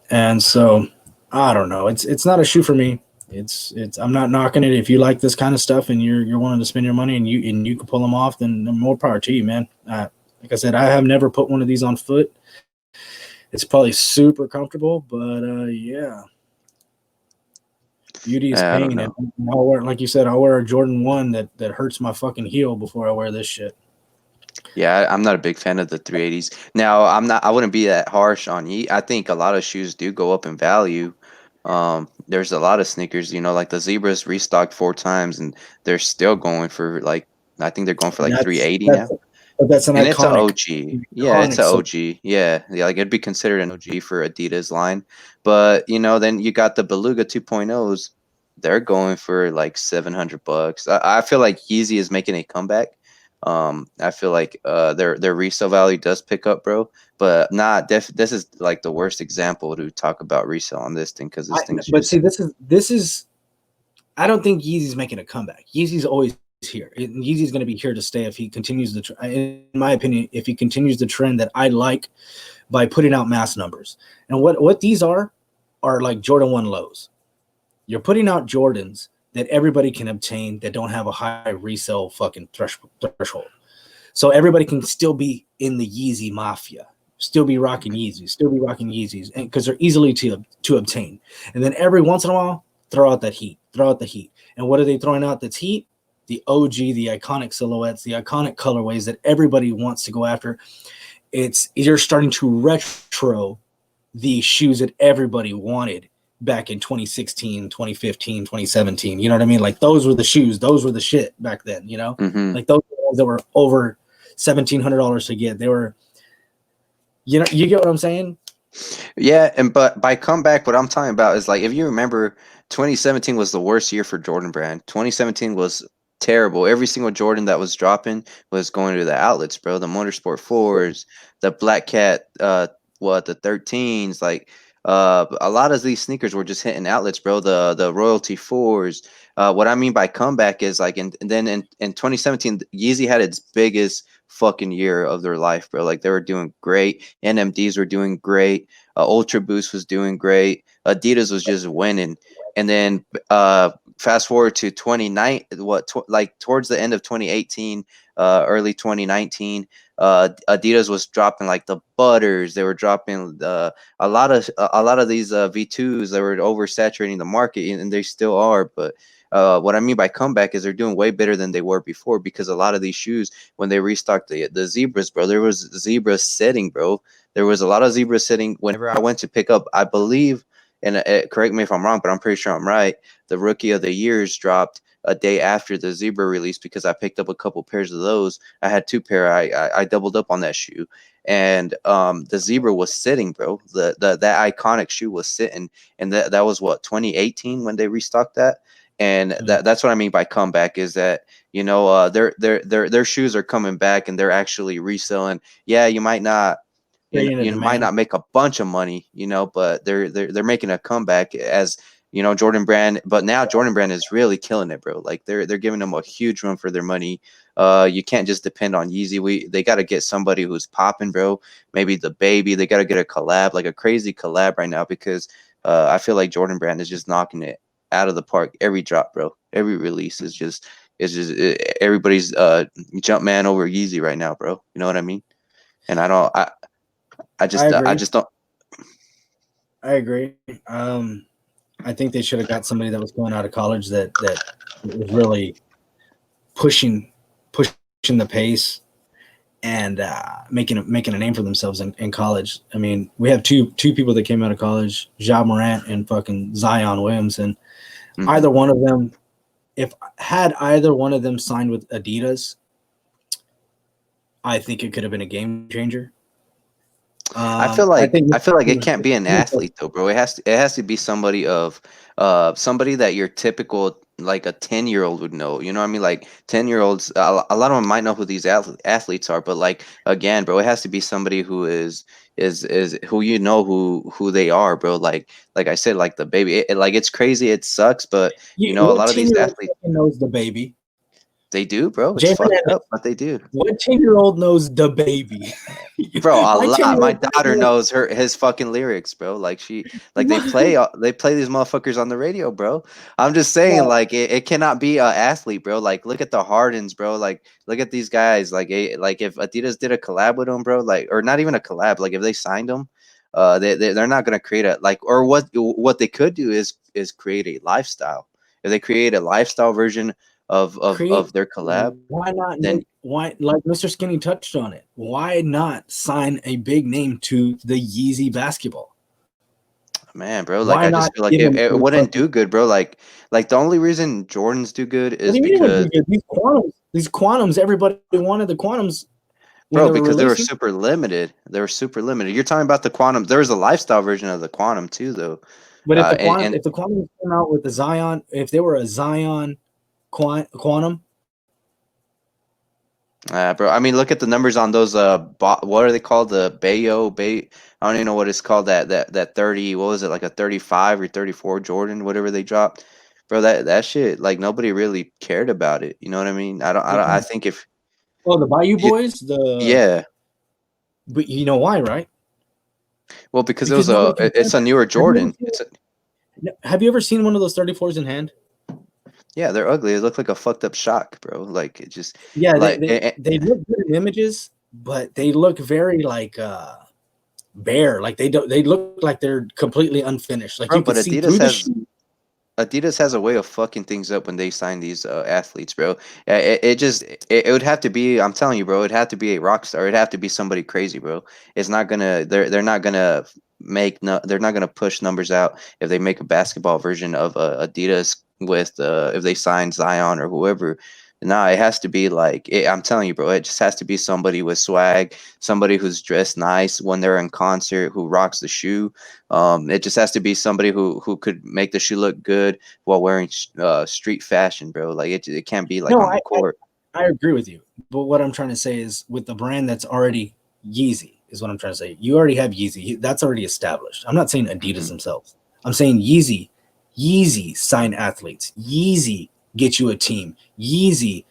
And so I don't know. It's not a shoe for me. It's I'm not knocking it. If you like this kind of stuff and you're wanting to spend your money and you can pull them off, then more power to you, man. Like I said, I have never put one of these on foot. It's probably super comfortable, but yeah, beauty is I don't pain. And know. I'll wear, like you said, I'll wear a Jordan 1 that hurts my fucking heel before I wear this shit. Yeah, I'm not a big fan of the 380s. Now, I wouldn't be that harsh on Yeet. I think a lot of shoes do go up in value. There's a lot of sneakers, you know, like the Zebras restocked 4 times and they're still going for like, I think they're going for And like that's 380 that's now. but that's an And it's an iconic, OG. Yeah, it's an so OG. Yeah, yeah, like it'd be considered an OG for Adidas line. But, you know, then you got the Beluga 2.0s. They're going for like $700. I feel like Yeezy is making a comeback. I feel like their resale value does pick up, bro. But not this is like the worst example to talk about resale on this thing because this thing's but see, just this is. I don't think Yeezy's making a comeback. Yeezy's always here. Yeezy's going to be here to stay if he continues in my opinion, if he continues the trend that I like by putting out mass numbers. And what these are like Jordan 1 lows. You're putting out Jordans that everybody can obtain that don't have a high resale fucking threshold. So everybody can still be in the Yeezy mafia, still be rocking Yeezys, still be rocking Yeezys, and because they're easily to obtain. And then every once in a while, throw out the heat. And what are they throwing out that's heat? The OG, the iconic silhouettes, the iconic colorways that everybody wants to go after. You're starting to retro the shoes that everybody wanted back in 2016, 2015, 2017. You know what I mean? Like those were the shoes. Those were the shit back then, you know? mm-hmm. Like those were the ones that were over $1,700 to get. They were, you know, you get what I'm saying? Yeah, and but by comeback, what I'm talking about is like if you remember, 2017 was the worst year for Jordan Brand. 2017 was terrible. Every single Jordan that was dropping was going to the outlets, bro. The Motorsport 4s, the Black Cat, the 13s, like A lot of these sneakers were just hitting outlets, bro. The royalty fours. What I mean by comeback is like, and then in 2017, Yeezy had its biggest fucking year of their life, bro. Like they were doing great. NMDs were doing great. Ultra Boost was doing great. Adidas was just winning. And then fast forward to 2019, like towards the end of 2018, early 2019, Adidas was dropping like the butters. They were dropping a lot of these V2s that were oversaturating the market, and they still are. But what I mean by comeback is they're doing way better than they were before, because a lot of these shoes, when they restocked the zebras, bro, there was zebra sitting, bro. There was a lot of zebra sitting. Whenever I went to pick up, I believe, and correct me if I'm wrong, but I'm pretty sure I'm right, the rookie of the years dropped a day after the zebra release, because I picked up a couple pairs of those. I had two pair. I doubled up on that shoe, and the zebra was sitting, bro. That iconic shoe was sitting, and that was what, 2018 when they restocked that. And that's what I mean by comeback, is that, you know, their shoes are coming back and they're actually reselling. Yeah, you might not, Creating a you might demand. not make a bunch of money, you know, but they're making a comeback, as you know, Jordan Brand. But now Jordan Brand is really killing it, bro. Like they're giving them a huge run for their money. You can't just depend on Yeezy. They got to get somebody who's popping, bro. Maybe the baby. They got to get a collab, like a crazy collab right now, because I feel like Jordan Brand is just knocking it out of the park. Every drop, bro. Every release everybody's jump man over Yeezy right now, bro. You know what I mean? And I I agree. just don't. I agree. I think they should have got somebody that was going out of college that was really pushing the pace and making a name for themselves in college. I mean, we have two people that came out of college, Ja Morant and fucking Zion Williamson. Either one of them, if had either one of them signed with Adidas, I think it could have been a game changer. I feel I like think it can't be an athlete though, bro. It has to be somebody of somebody that your typical, like a 10-year-old would know. You know what I mean? Like 10-year-olds, a lot of them might know who these athletes are, but like, again, bro, it has to be somebody who is who, you know, who they are, bro. Like I said, like the baby, like it's crazy, it sucks, but you know, a what lot of these 10-year-old athletes, knows the baby? they do, bro. It's Jay fucked Fernandez. up, but they do. What 10-year-old knows the baby? Bro, a My lot. My 10-year-old daughter knows his fucking lyrics, bro. Like they play these motherfuckers on the radio, bro. I'm just saying, like it cannot be a athlete, bro. Like look at the Hardens, bro. Like look at these guys. Like like if Adidas did a collab with them, bro, like, or not even a collab, like if they signed them, they're not gonna create a, like, or what they could do is create a lifestyle. If they create a lifestyle version create. of their collab, Why not then, why, like Mr. Skinny touched on it, why not sign a big name to the Yeezy basketball? man, bro, like Why I not just feel like give him it a wouldn't fucking, do good, bro. Like the only reason Jordans do good what is do you mean it would because, be good? These quantums, everybody wanted the quantums when bro, they were because they were releasing. super limited. They were super limited. You're talking about the quantum. There was a lifestyle version of the quantum too, though. But And if the quantums came out with the Zion, if they were a Zion quantum, bro, I mean, look at the numbers on those. What are they called? The Bayo Bay. I don't even know what it's called. That 30. What was it, like a 35 or 34 Jordan, whatever they dropped, bro. That shit, like nobody really cared about it. You know what I mean? I think oh, the Bayou if you, Boys, yeah. but you know why, right? Well, because Because nobody can. it's a newer Have you ever Jordan. seen, have you ever seen one of those 34s in hand? Yeah, they're ugly. They look like a fucked up shock, bro. Like it just Yeah, like they look good in images, but they look very like bare. Like they look like they're completely unfinished. Like bro, you but could see through the shoe. Adidas has a way of fucking things up when they sign these athletes, bro. It would have to be. I'm telling you, bro. It'd have to be a rock star. It'd have to be somebody crazy, bro. It's not gonna. They're not gonna make. No, they're not gonna push numbers out if they make a basketball version of Adidas with if they sign Zion or whoever. No, it has to be like I'm telling you, bro. It just has to be somebody with swag, somebody who's dressed nice when they're in concert, who rocks the shoe. It just has to be somebody who could make the shoe look good while wearing street fashion, bro. Like it can't be like No, on the court. I agree with you. But what I'm trying to say is with the brand that's already Yeezy, is what I'm trying to say. You already have Yeezy. That's already established. I'm not saying Adidas themselves. I'm saying Yeezy. Yeezy sign athletes. Yeezy get you a team. Yeezy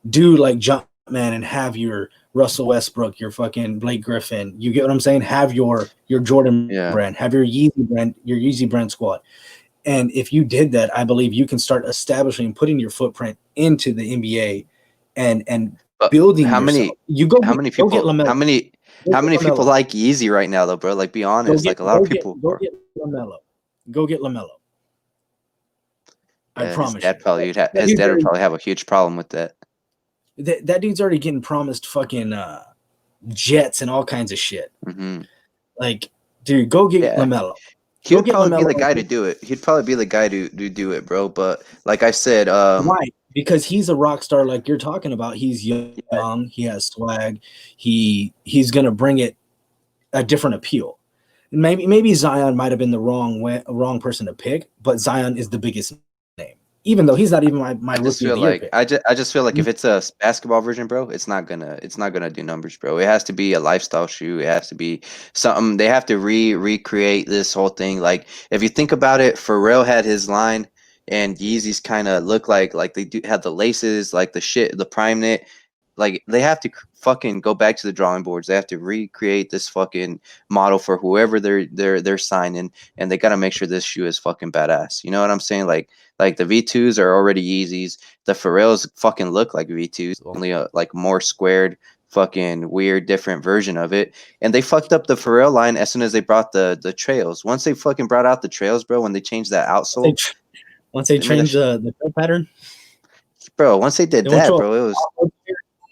do like Jumpman and have your Russell Westbrook, your fucking Blake Griffin. You get what I'm saying? Have your Jordan brand, have your Yeezy brand squad. And if you did that, I believe you can start establishing, putting your footprint into the NBA and building how yourself. How many people like Yeezy right now, though, bro? Like, be honest. Like, a lot of people go get LaMelo. Go get LaMelo. I promise his dad would probably have a huge problem with that. That dude's already getting promised fucking jets and all kinds of shit. Mm-hmm. Like, dude, go get LaMelo. He would probably be the guy to do it. He'd probably be the guy to do it, bro. But like I said, why? Because he's a rock star, like you're talking about. He's young. He has swag. He's gonna bring it a different appeal. Maybe Zion might have been the wrong person to pick, but Zion is the biggest name, even though he's not even my rookie of the year pick. I just feel like if it's a basketball version, bro, it's not gonna do numbers, bro. It has to be a lifestyle shoe. It has to be something. They have to recreate this whole thing. Like, if you think about it, Pharrell had his line, and Yeezys kind of look like they do have the laces, like the prime knit. Like, they have to fucking go back to the drawing boards. They have to recreate this fucking model for whoever they're signing, and they got to make sure this shoe is fucking badass. You know what I'm saying? Like the V2s are already Yeezys. The Pharrells fucking look like V2s, only a like more squared, fucking weird, different version of it. And they fucked up the Pharrell line as soon as they brought the trails. Once they fucking brought out the trails, bro, when they changed that outsole. Once they changed the pattern, bro. Once they did that, bro,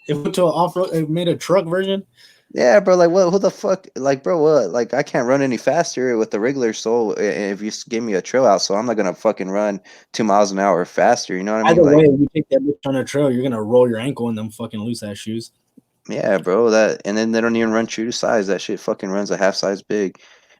it went to an off-road. It made a truck version. Yeah, bro. Like, what? Who the fuck? Like, bro, what? Like, I can't run any faster with the regular sole. If you give me a trail out, so I'm not gonna fucking run 2 miles an hour faster. You know what I mean? Either way, you take that bitch on a trail, you're gonna roll your ankle in them fucking loose ass shoes. Yeah, bro. And then they don't even run true to size. That shit fucking runs a half size big.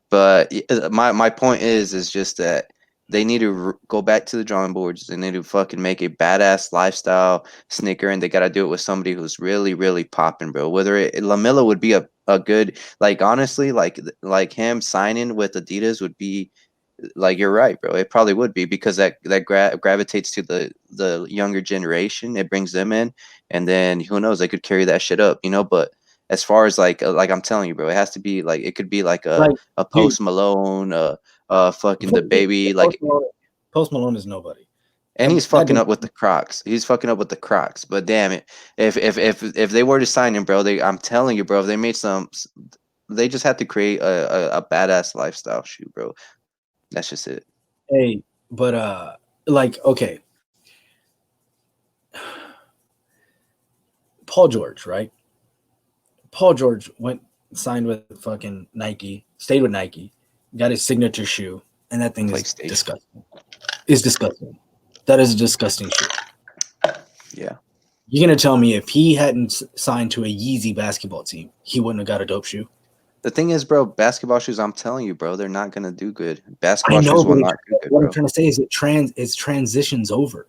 But my point is just that they need to go back to the drawing boards. They need to fucking make a badass lifestyle sneaker, and they got to do it with somebody who's really, really popping, bro. Whether LaMelo would be a good, like, honestly, like him signing with Adidas would be, like, you're right, bro. It probably would be, because that gravitates to the younger generation. It brings them in, and then who knows, they could carry that shit up, you know. But as far as like I'm telling you, bro, it has to be like, it could be like a Post Malone, fucking the baby, like Post Malone is nobody. And he's fucking up with the Crocs. He's fucking up with the Crocs. But damn it, if they were to sign him, bro, I'm telling you, bro, if they made they just have to create a badass lifestyle shoe, bro. That's just it. Hey, but like, okay, Paul George, right? Paul George signed with fucking Nike, stayed with Nike, got his signature shoe, and that thing is disgusting. It's disgusting. That is a disgusting shoe. Yeah. You're gonna tell me if he hadn't signed to a Yeezy basketball team, he wouldn't have got a dope shoe? The thing is, bro, basketball shoes, I'm telling you, bro, they're not gonna do good. Basketball shoes will not do good. What I'm trying to say is it transitions over.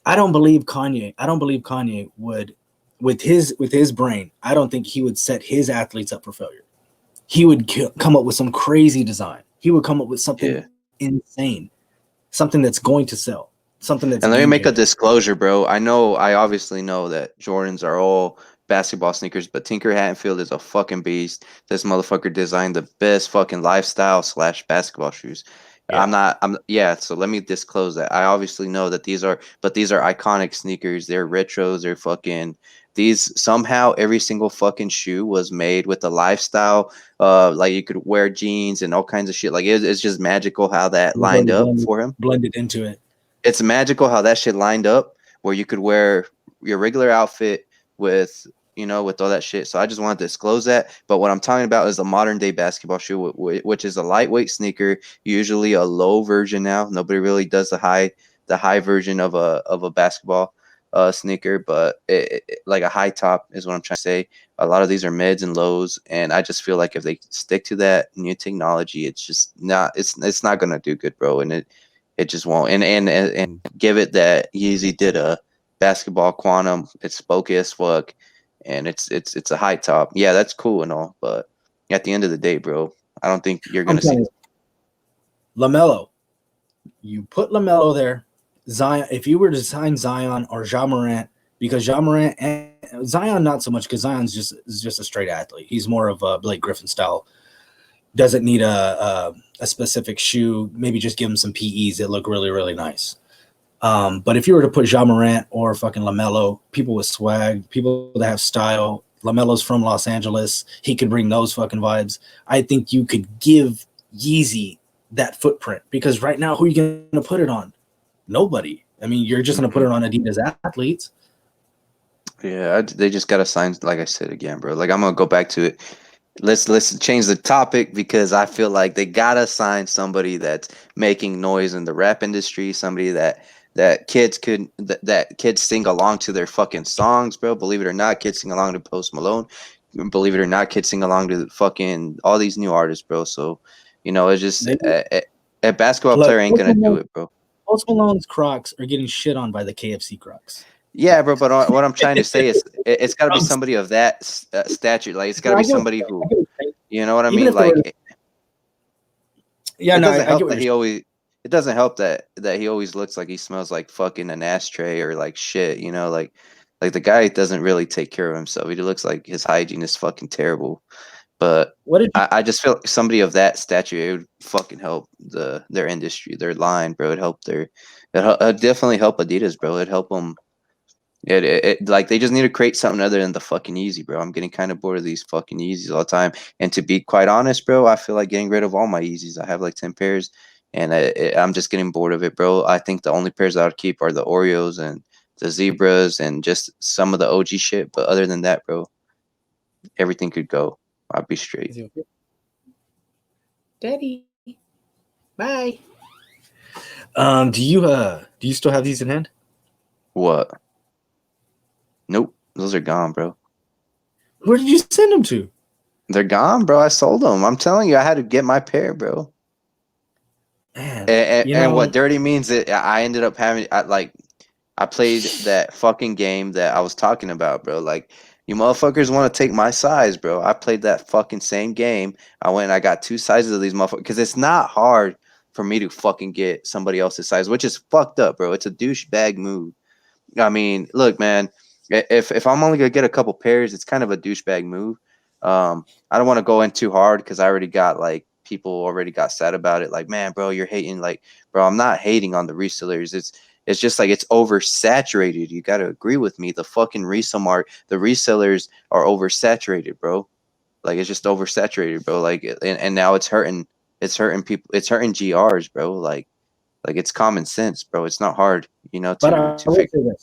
I don't believe Kanye would, with his brain, I don't think he would set his athletes up for failure. He would come up with some crazy design. He would come up with something insane, something that's going to sell, something that's. And let me make a disclosure, bro. I obviously know that Jordans are all basketball sneakers, but Tinker Hatfield is a fucking beast. This motherfucker designed the best fucking lifestyle / basketball shoes. Yeah. So let me disclose that. I obviously know that these are iconic sneakers. They're retros. They're fucking. These, somehow every single fucking shoe was made with a lifestyle. Like, you could wear jeans and all kinds of shit. Like, it's just magical how that lined up for him. Blended into it. It's magical how that shit lined up, where you could wear your regular outfit with, with all that shit. So I just wanted to disclose that. But what I'm talking about is a modern day basketball shoe, which is a lightweight sneaker, usually a low version now. Nobody really does the high version of a basketball sneaker, but like a high top is what I'm trying to say. A lot of these are mids and lows, and I just feel like if they stick to that new technology, it's just not. It's not gonna do good, bro. And it just won't. And give it that Yeezy did a basketball quantum. It's spooky as fuck. and it's a high top. Yeah, that's cool and all, but at the end of the day, bro, I don't think you're I'm gonna see. telling you, LaMelo. You put LaMelo there. Zion. If you were to sign Zion or Ja Morant, because Ja Morant and Zion not so much because Zion's just a straight athlete. He's more of a Blake Griffin style. Doesn't need a specific shoe. Maybe just give him some PEs that look really, really nice. But if you were to put Ja Morant or fucking LaMelo, people with swag, people that have style, LaMelo's from Los Angeles, he could bring those fucking vibes. I think you could give Yeezy that footprint because right now, who are you going to put it on? Nobody. I mean, you're just going to put it on Adidas athletes. Yeah, they just gotta sign. Like I said again, bro. Like I'm gonna go back to it. Let's change the topic because I feel like they gotta sign somebody that's making noise in the rap industry. Somebody that kids sing along to their fucking songs, bro. Believe it or not, kids sing along to Post Malone. Believe it or not, kids sing along to fucking all these new artists, bro. So it's just a basketball Look, player ain't gonna do it, bro. Post Malone's Crocs are getting shit on by the KFC Crocs. Yeah, bro. But what I'm trying to say is, it's got to be somebody of that stature. Like, it's got to be somebody who, you know what I Even mean? if they were- Like, Yeah, it no, doesn't I get help what that you're he always. It doesn't help that he always looks like he smells like fucking an ashtray or like shit. You know, like the guy doesn't really take care of himself. He looks like his hygiene is fucking terrible. But What did you, I just feel like somebody of that stature, it would fucking help their industry, their line, bro. It'd definitely help Adidas, bro. It'd help them. Like they just need to create something other than the fucking Yeezy, bro. I'm getting kind of bored of these fucking Yeezys all the time. And to be quite honest, bro, I feel like getting rid of all my Yeezys. I have like 10 pairs, and I'm just getting bored of it, bro. I think the only pairs I would keep are the Oreos and the Zebras and just some of the OG shit. But other than that, bro, everything could go. I'd be straight. Daddy? Bye. Do you still have these in hand? What? Nope, those are gone, bro. Where did you send them to? They're gone, bro. I sold them. I'm telling you, I had to get my pair, bro. Man, And what dirty means that I ended up having I played that fucking game that I was talking about, bro. Like, you motherfuckers want to take my size, bro. I played that fucking same game. I went and I got 2 sizes of these motherfuckers because it's not hard for me to fucking get somebody else's size, which is fucked up, bro. It's a douchebag move. I mean, look, man, if I'm only gonna get a couple pairs, it's kind of a douchebag move. I don't want to go in too hard because I already got like people already got sad about it. Like, man, bro, you're hating. Like, bro, I'm not hating on the resellers. It's just like it's oversaturated. You got to agree with me. The fucking the resellers are oversaturated, bro. Like, it's just oversaturated, bro. Like, and now it's hurting. It's hurting people. It's hurting GRs, bro. Like it's common sense, bro. It's not hard, But to figure.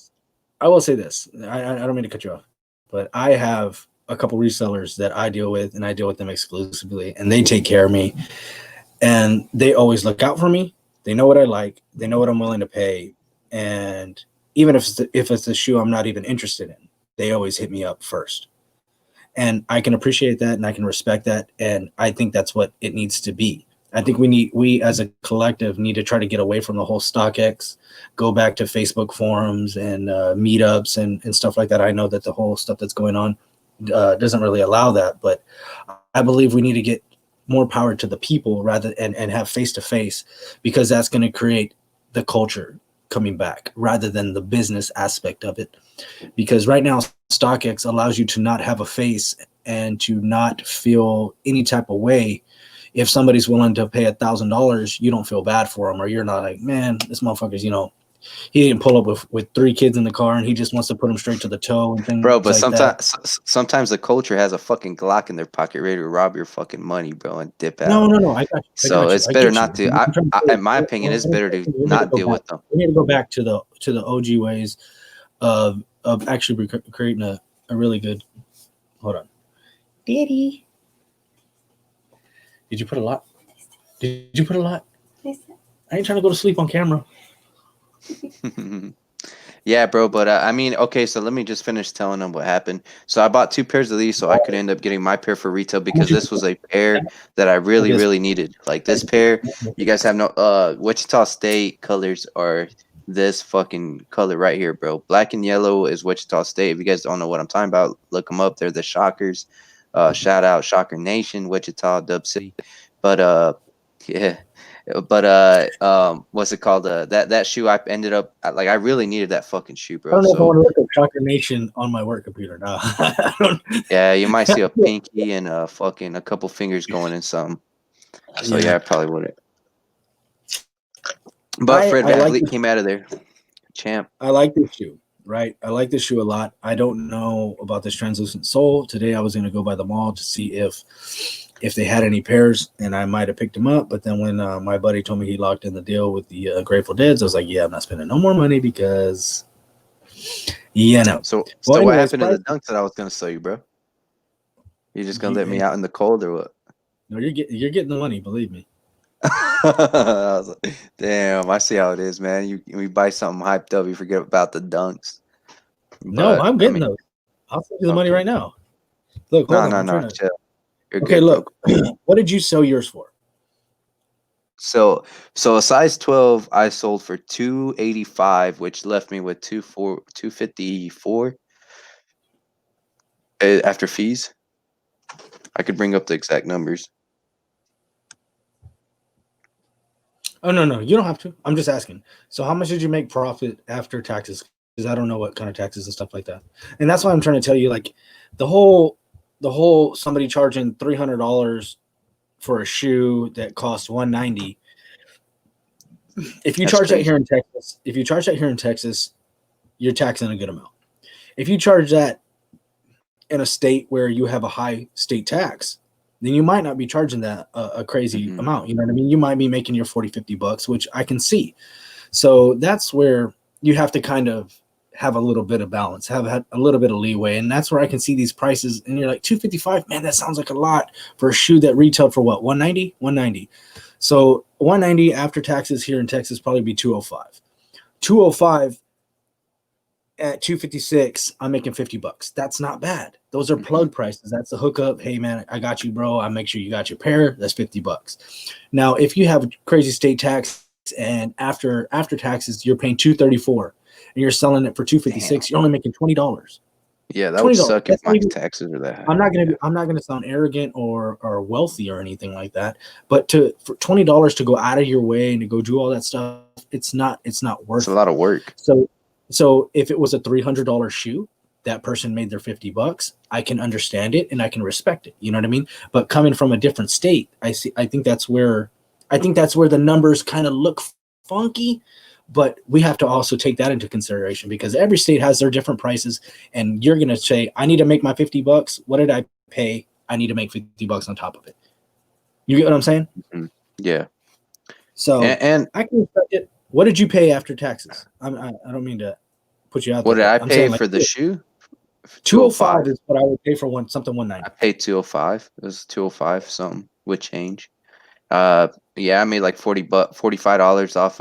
I will say this. I don't mean to cut you off, but I have a couple resellers that I deal with, and I deal with them exclusively, and they take care of me, and they always look out for me. They know what I like. They know what I'm willing to pay, and even if it's a shoe I'm not even interested in, they always hit me up first. And I can appreciate that, and I can respect that, and I think that's what it needs to be. I think we as a collective need to try to get away from the whole StockX, go back to Facebook forums and meetups and stuff like that. I know that the whole stuff that's going on doesn't really allow that, but I believe we need to get more power to the people and have face-to-face, because that's going to create the culture coming back rather than the business aspect of it. Because right now, StockX allows you to not have a face and to not feel any type of way. If somebody's willing to pay $1,000, you don't feel bad for them, or you're not like, man, this motherfucker's, he didn't pull up with 3 kids in the car and he just wants to put them straight to the toe and things, Bro, but like that. sometimes the culture has a fucking Glock in their pocket ready to rob your fucking money, bro, and dip out. No, I got you. So it's I better get you. not to. In my opinion, it's better to not deal with them. We need to go back to the OG ways of actually creating a really good. Hold on, Daddy. Did you put a lot? Did you put a lot? I ain't trying to go to sleep on camera. Yeah, bro, but I mean, okay, so let me just finish telling them what happened. So I bought 2 pairs of these so I could end up getting my pair for retail because this was a pair that I really, really needed. Like, this pair, you guys have no Wichita State colors are this fucking color right here, bro. Black and yellow is Wichita State. If you guys don't know what I'm talking about, look them up. They're the Shockers. Shout out Shocker Nation, Wichita, Dub City. But yeah. But what's it called? That shoe I ended up like I really needed that fucking shoe, I bro. don't know if I So want to look at Shocker Nation on my work computer now. I don't, yeah, you might see a pinky and fucking a couple fingers going in something. So yeah, I probably wouldn't. But Fred VanVleet came out of there. Champ. I like this shoe, right? I like this shoe a lot. I don't know about this translucent sole. Today I was going to go by the mall to see if they had any pairs, and I might have picked them up. But then when my buddy told me he locked in the deal with the Grateful Deads, I was like, yeah, I'm not spending no more money because, yeah, no. So what happened to the dunks that I was going to sell you, bro? You just going to let me out in the cold or what? No, you're getting the money, believe me. I was like, damn, I see how it is, man. You buy something hyped up, you forget about the dunks. No, I'm getting those. I'll send you the money right now. Look, hold on. No. Okay, good, look. What did you sell yours for? So a size 12 I sold for $285, which left me with $254 after fees. I could bring up the exact numbers. Oh, no, you don't have to. I'm just asking. So how much did you make profit after taxes? Because I don't know what kind of taxes and stuff like that. And that's why I'm trying to tell you, like, the whole somebody charging $300 for a shoe that costs $190. If you charge that here in Texas, you're taxing a good amount. If you charge that in a state where you have a high state tax, then you might not be charging that a crazy amount. You know what I mean? You might be making your $40-$50, which I can see. So that's where you have to kind of have a little bit of balance, have a little bit of leeway. And that's where I can see these prices. And you're like, $255, man, that sounds like a lot for a shoe that retailed for what? $190. So $190 after taxes here in Texas probably be $205. $205 at $256, I'm making $50. That's not bad. Those are plug prices. That's the hookup. Hey man, I got you, bro. I make sure you got your pair. That's $50. Now, if you have a crazy state tax and after taxes, you're paying $234 and you're selling it for $256, you're only making $20. Yeah, that would suck if my taxes are that high. I'm not gonna sound arrogant or wealthy or anything like that. But for $20 to go out of your way and to go do all that stuff, it's not worth it. It's a lot of work. So if it was a $300 shoe, that person made their $50. I can understand it and I can respect it. You know what I mean? But coming from a different state, I think that's where the numbers kind of look funky. But we have to also take that into consideration because every state has their different prices, and you're gonna say, I need to make my $50. What did I pay? I need to make $50 on top of it. You get what I'm saying? Mm-hmm. Yeah. So and I can respect it. What did you pay after taxes? I don't mean to put you out there. What did I pay for the shoe? $205 is what I would pay for something $190. I paid $205. It was $205 something with change. Yeah, I made like $45 off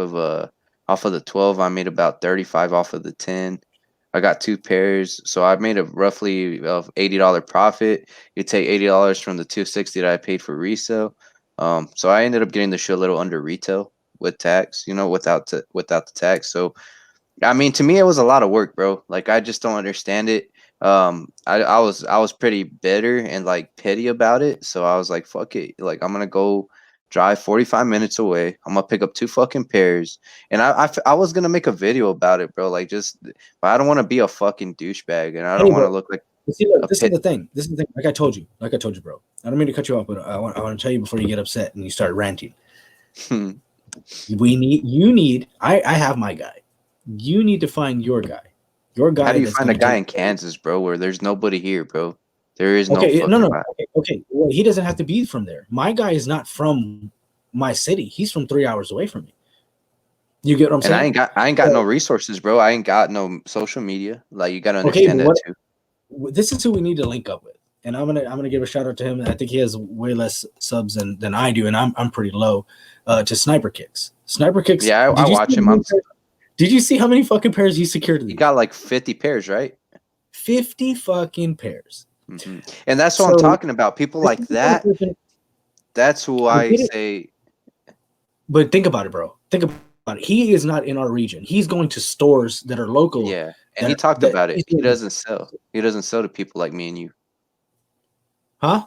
of the 12. I made about 35 off of the 10. I got 2 pairs, so I made a roughly of $80 profit. You take $80 from the $260 that I paid for resale. So I ended up getting the shoe a little under retail with tax, without the tax. So I mean, to me, it was a lot of work, bro. Like, I just don't understand it. I was pretty bitter and like petty about it. So I was like, fuck it. Like, I'm gonna go drive 45 minutes away. I'm gonna pick up 2 fucking pairs, and I was gonna make a video about it, bro. Like, but I don't want to be a fucking douchebag, and I don't want to look like. See, look, this is the thing. Like I told you, bro. I don't mean to cut you off, but I want to tell you before you get upset and you start ranting. I have my guy. You need to find your guy. Your guy. How do you find a guy in Kansas, bro, where there's nobody here, bro? There is no. Okay. Well, he doesn't have to be from there. My guy is not from my city. He's from 3 hours away from me. You get what I'm saying? And I ain't got no resources, bro. I ain't got no social media. Like, you gotta understand that too. This is who we need to link up with, and I'm gonna give a shout out to him. I think he has way less subs than I do, and I'm pretty low. To Sniper Kicks. Sniper Kicks. Yeah, I watch him. Did you see how many fucking pairs he secured? He got like 50 pairs, right? 50 fucking pairs. Mm-hmm. And that's what I'm talking about. People like that. That's who I say. But think about it, bro. Think about He is not in our region. He's going to stores that are local. Yeah, and he talked about it. He doesn't sell. He doesn't sell to people like me and you. Huh?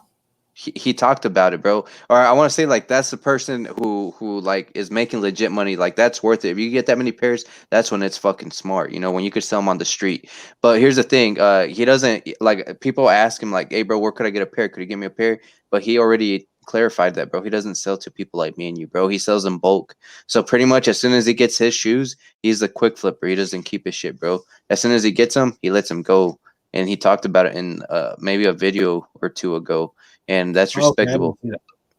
He talked about it, bro. Or I want to say like that's the person who like is making legit money. Like that's worth it. If you get that many pairs, that's when it's fucking smart. You know, when you could sell them on the street. But here's the thing. He doesn't like people ask him like, "Hey, bro, where could I get a pair? Could you give me a pair?" But he already clarified that, bro. He doesn't sell to people like me and you, bro. He sells in bulk. So pretty much as soon as he gets his shoes, he's a quick flipper. He doesn't keep his shit, bro. As soon as he gets them, he lets them go. And he talked about it in maybe a video or two ago, and that's respectable.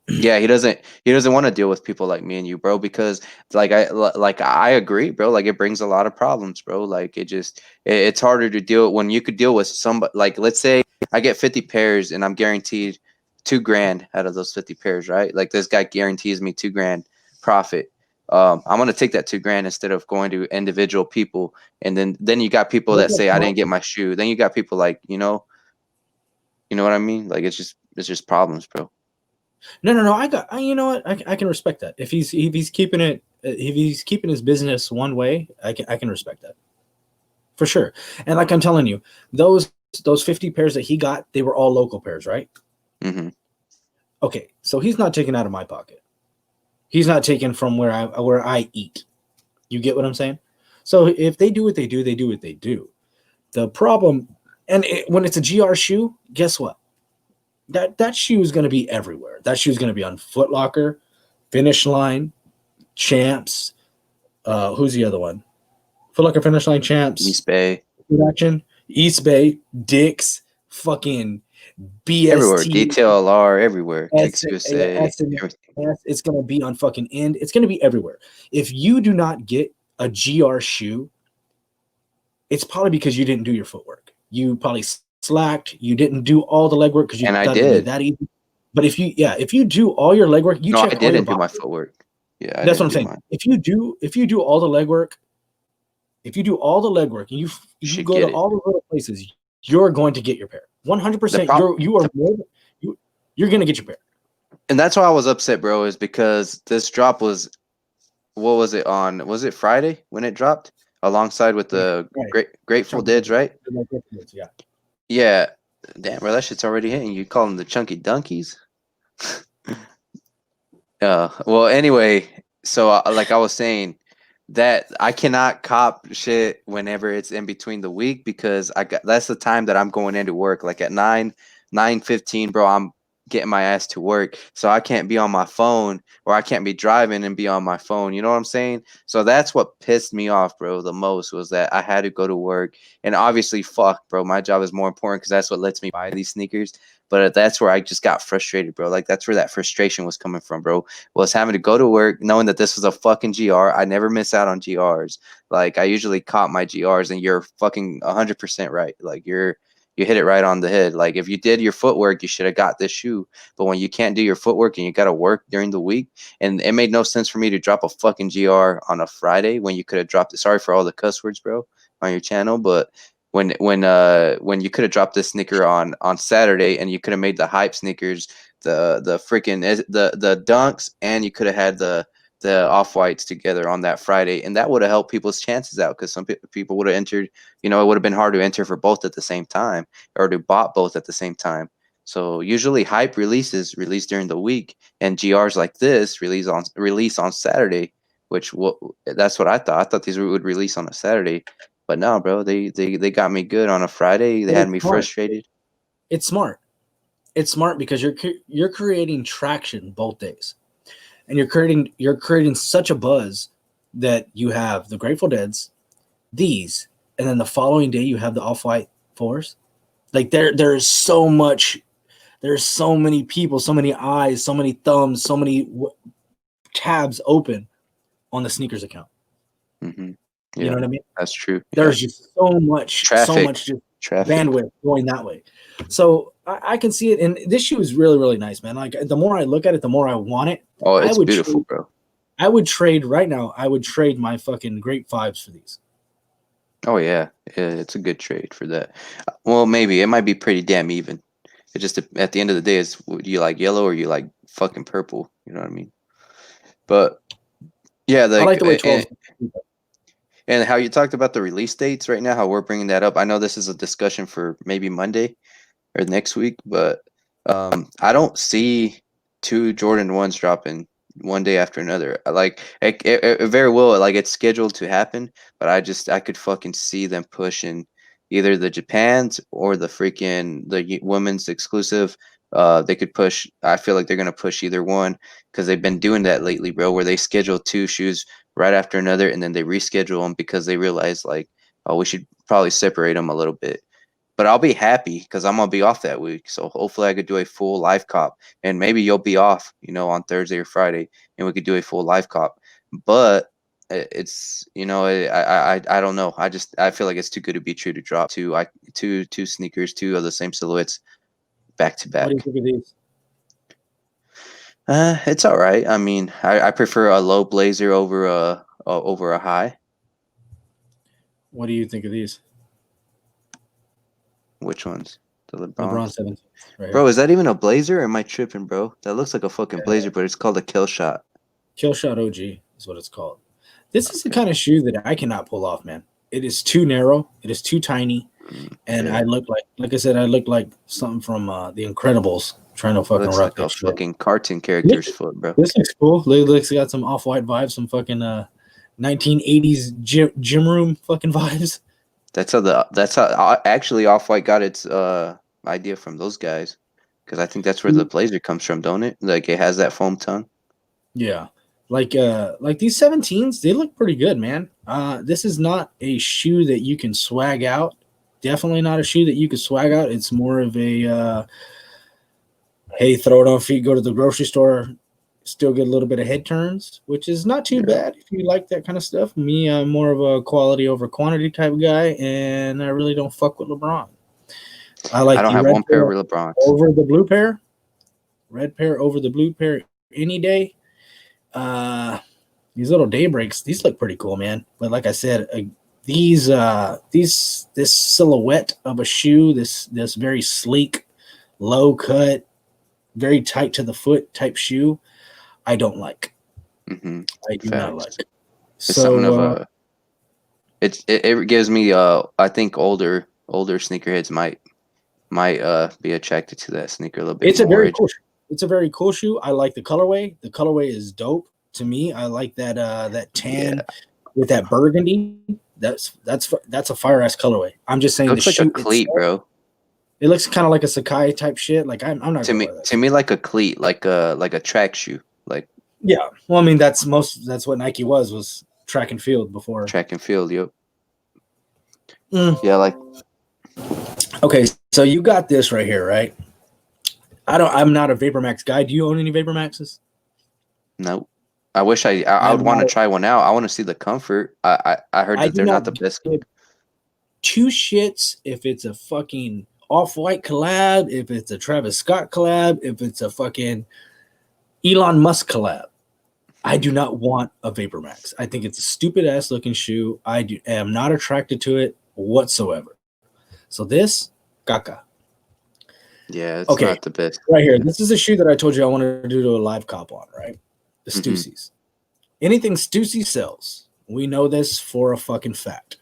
Yeah, he doesn't want to deal with people like me and you, bro, because I agree, bro. Like it brings a lot of problems, bro. Like it's harder to deal when you could deal with somebody. Like let's say I get 50 pairs and I'm guaranteed $2,000 out of those 50 pairs, right? Like this guy guarantees me $2,000 profit. I'm gonna take that $2,000 instead of going to individual people, and then you got people that say I didn't get my shoe. Then you got people like you know what I mean? Like it's just problems, bro. No. You know what? I can respect that. If he's keeping it, if he's keeping his business one way, I can respect that for sure. And like I'm telling you, those 50 pairs that he got, they were all local pairs, right? Mm-hmm. Okay, so he's not taking out of my pocket. He's not taking from where I eat. You get what I'm saying? So if they do what they do, they do what they do. The problem, when it's a GR shoe, guess what? That shoe is going to be everywhere. That shoe is going to be on Foot Locker, Finish Line, Champs. Who's the other one? Foot Locker, Finish Line, Champs. East Bay. Action. East Bay, Dick's, fucking BST. Everywhere. DTLR, everywhere. Texas USA. It's going to be on fucking End. It's going to be everywhere. If you do not get a GR shoe, it's probably because you didn't do your footwork. You probably slacked. You didn't do all the legwork because you thought it would be that easy. But if you do all your legwork, you check. I didn't do my footwork. Yeah, that's what I'm saying. Mine. If you do all the legwork, and you go to all the little places, you're going to get your pair. 100%. You're going to get your pair. And that's why I was upset, bro, is because this drop was, what was it on? Was it Friday when it dropped? Alongside with the Grateful Deads, right? Yeah. Yeah. Damn, bro, that shit's already hitting. You call them the chunky donkeys? Well, anyway, so like I was saying, that I cannot cop shit whenever it's in between the week because that's the time that I'm going into work. Like at 9:15, bro, I'm getting my ass to work, so I can't be on my phone, or I can't be driving and be on my phone. You know what I'm saying? So that's what pissed me off, bro, the most, was that I had to go to work. And obviously, fuck, bro, my job is more important because that's what lets me buy these sneakers. But that's where I just got frustrated, bro. Like that's where that frustration was coming from, bro. Was having to go to work knowing that this was a fucking GR. I never miss out on GRs. Like I usually cop my GRs, and you're fucking 100% right. Like you hit it right on the head. Like if you did your footwork, you should have got this shoe. But when you can't do your footwork and you got to work during the week, and it made no sense for me to drop a fucking GR on a Friday when you could have dropped it. Sorry for all the cuss words, bro, on your channel, but when you could have dropped this sneaker on Saturday, and you could have made the hype sneakers, the freaking the dunks, and you could have had the off-whites together on that Friday, and that would have helped people's chances out because some people would have entered. You know, it would have been hard to enter for both at the same time, or to bought both at the same time. So usually hype release during the week, and GRs like this release on Saturday, which that's what I thought. I thought these would release on a Saturday. But no, bro, they got me good on a Friday. They had me frustrated. It's smart. It's smart because you're creating traction both days, and you're creating such a buzz that you have the Grateful Deads, these, and then the following day you have the Off-White 4s. Like there is so much. There's so many people, so many eyes, so many thumbs, so many tabs open on the sneakers account. Mm-hmm. Yeah, you know what I mean? That's true. There's just so much traffic. Bandwidth going that way. So I can see it. And this shoe is really, really nice, man. Like the more I look at it, the more I want it. Oh, it's beautiful, bro. I would trade right now. I would trade my fucking Great Fives for these. Oh yeah, it's a good trade for that. Well, maybe it might be pretty damn even. It just at the end of the day, it's, do you like yellow or you like fucking purple? You know what I mean? But Yeah, I like like the way 12. and how you talked about the release dates right now, how we're bringing that up. I know this is a discussion for maybe Monday or next week, but I don't see two Jordan 1s dropping one day after another. Like it very well, like it's scheduled to happen, but I could fucking see them pushing either the Japans or the freaking women's exclusive. They could push. I feel like they're gonna push either one because they've been doing that lately, bro. Where they schedule two shoes right after another, and then they reschedule them because they realize like, oh, we should probably separate them a little bit. But I'll be happy because I'm gonna be off that week. So hopefully I could do a full live cop, and maybe you'll be off, on Thursday or Friday, and we could do a full live cop. But it's I don't know. I feel like it's too good to be true to drop two sneakers, two of the same silhouettes back to What do you back. think of these? It's all right. I mean, I prefer a low blazer over a high. What do you think of these? Which ones? The LeBron LeBrons. 17 right Bro, here. is that even a blazer or am I tripping, bro? That looks like a fucking blazer, but it's called a kill shot. Kill Shot OG is what it's called. This is the Okay. kind of shoe that I cannot pull off, man. It is too narrow. It is too tiny. And Yeah. I look like I said, I look like something from The Incredibles trying to It fucking looks rock like a that shit. fucking cartoon character's foot, bro. This looks cool. Looks got some off-white vibes, some fucking 1980s gym room fucking vibes. That's how actually Off-White got its idea from those guys. Because I think that's where the blazer comes from, don't it? Like it has that foam tongue. Yeah. Like these 17s, they look pretty good, man. This is not a shoe that you can swag out. Definitely not a shoe that you can swag out. It's more of a hey, throw it on feet, go to the grocery store, still get a little bit of head turns, which is not too Yeah. bad if you like that kind of stuff. Me, I'm more of a quality over quantity type of guy, and I really don't fuck with LeBron. I like I don't the have red one pair pair of LeBrons. over the blue pair, red pair over the blue pair any day. These little daybreaks, these look pretty cool, man. But like I said, this silhouette of a shoe, this very sleek, low cut, very tight to the foot type shoe, I don't like. Mm-hmm. I do not like. It's something of So a. It gives me I think older sneakerheads might be attracted to that sneaker a little bit it's a more. very cool. It's a very cool shoe. I like the colorway. The colorway is dope to me. I like that tan with that burgundy. That's a fire ass colorway. I'm just saying Looks the like a shoe cleat, itself, bro. it looks kind of like a Sakai type shit. Like I'm not gonna wear that. To me, like a cleat, like a track shoe, like Yeah. Well, I mean that's what Nike was track and field before. track and field. Yep. Mm. Yeah, like Okay, so you got this right here, right? I'm not a Vapor Max guy. Do you own any Vapor Maxes? no. I wish I would want to try one out. I want to see the comfort. I heard I that do they're not not the best. give two shits if it's a fucking Off-White collab, if it's a Travis Scott collab, if it's a fucking Elon Musk collab. I do not want a Vapor Max. I think it's a stupid ass looking shoe. I am not attracted to it whatsoever. So this, caca. Yeah, it's Okay, not the best. right here. This is a shoe that I told you I wanted to do a live cop on, right? The Stussies. Anything Stussy sells. We know this for a fucking fact.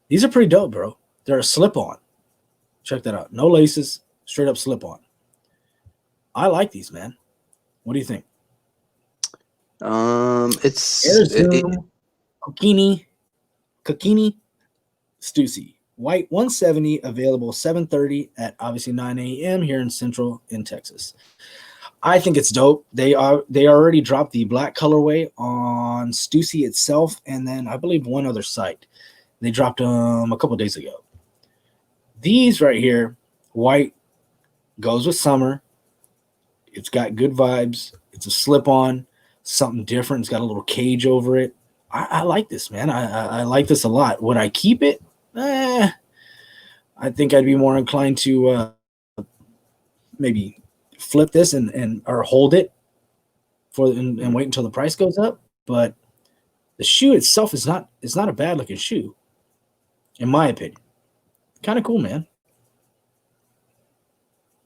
These are pretty dope, bro. They're a slip-on. Check that out. No laces, straight up slip-on. I like these, man. What do you think? It's Air Zoom, Kokini, Stussy. White 170, available 7:30 at obviously 9 a.m. here in Central in Texas. I think it's dope. They already dropped the black colorway on Stussy itself, and then I believe one other site. They dropped them a couple days ago. These right here, white, goes with summer. It's got good vibes. It's a slip-on, something different. It's got a little cage over it. I like this, man. I like this a lot. Would I keep it? I think I'd be more inclined to maybe flip this and or hold it and wait until the price goes up. But the shoe itself is not a bad looking shoe, in my opinion. Kind of cool, man.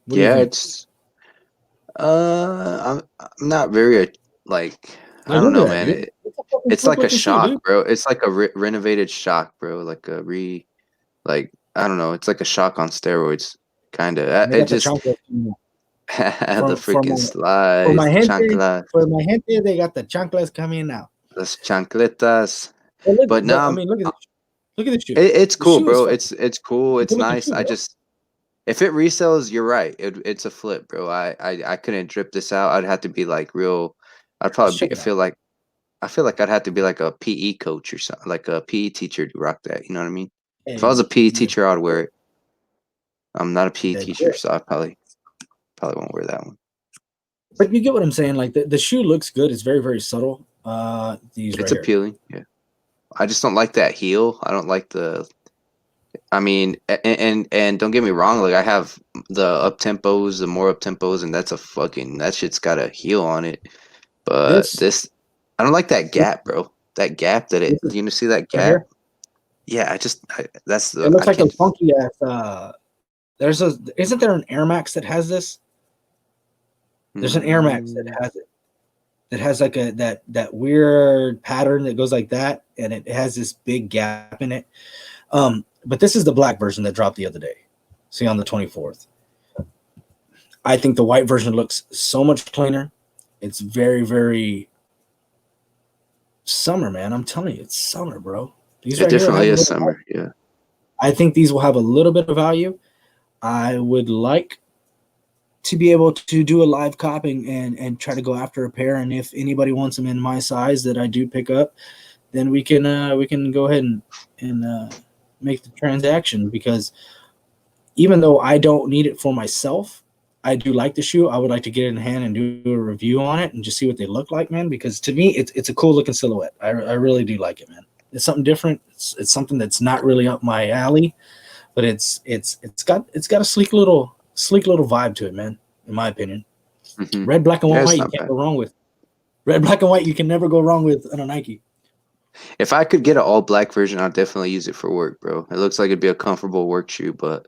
What do you think? it's I'm not very like I Like, don't look at know, that, man. dude. It's a fucking It's slick like a looking shoe, dude. shock, bro. It's like a renovated shock, bro. Like I don't know. It's like a shock on steroids, kind of. And they It got the just chanclas the for freaking my slides, the gente. chanclas, For my gente, they got the chanclas coming now. las chancletas. But look, But but I now mean, look at this. Look at the shoe. it's The cool, shoe is bro. fucking It's cool. it's a It's looking nice. shoe, I bro. just if it resells, you're right. It's a flip, bro. I couldn't drip this out. I'd have to be like real. I'd Let's probably check be. it out. I feel like I'd have to be like a PE coach or something, like a PE teacher to rock that. You know what I mean? If I Hey, was a PE the, teacher, I'd wear it. I'm not a PE the teacher, grip. so I probably won't wear that one. But you get what I'm saying. Like the shoe looks good. It's very, very subtle. These right It's here. appealing. Yeah. I just don't like that heel. I don't like the. I mean, and don't get me wrong. Like I have the up tempos, the more up tempos, and that shit's got a heel on it. But This this, I don't like that this, gap, bro. That gap that it. this is You know, see that right gap? here. Yeah, that's It the. looks I like can't. a funky ass. Isn't there an Air Max that has this? There's an Air Max that Mm, has it. That has like that weird pattern that goes like that, and it has this big gap in it. But this is the black version that dropped the other day. See, on the 24th. I think the white version looks so much cleaner. It's very, very summer, man. I'm telling you, it's summer, bro. These it right here have definitely a is little. summer. Yeah. I think these will have a little bit of value. I would like to be able to do a live copying and try to go after a pair. And if anybody wants them in my size that I do pick up, then we can go ahead and make the transaction, because even though I don't need it for myself, I do like the shoe. I would like to get it in hand and do a review on it and just see what they look like, man. Because to me, it's a cool looking silhouette. I really do like it, man. It's something different. It's something that's not really up my alley, but it's got a sleek little vibe to it, man. In my opinion, Hmm. red, black, and Yeah, it's white you not can't bad. go wrong with. Red, black, and white you can never go wrong with on a Nike. If I could get an all black version, I'd definitely use it for work, bro. It looks like it'd be a comfortable work shoe, but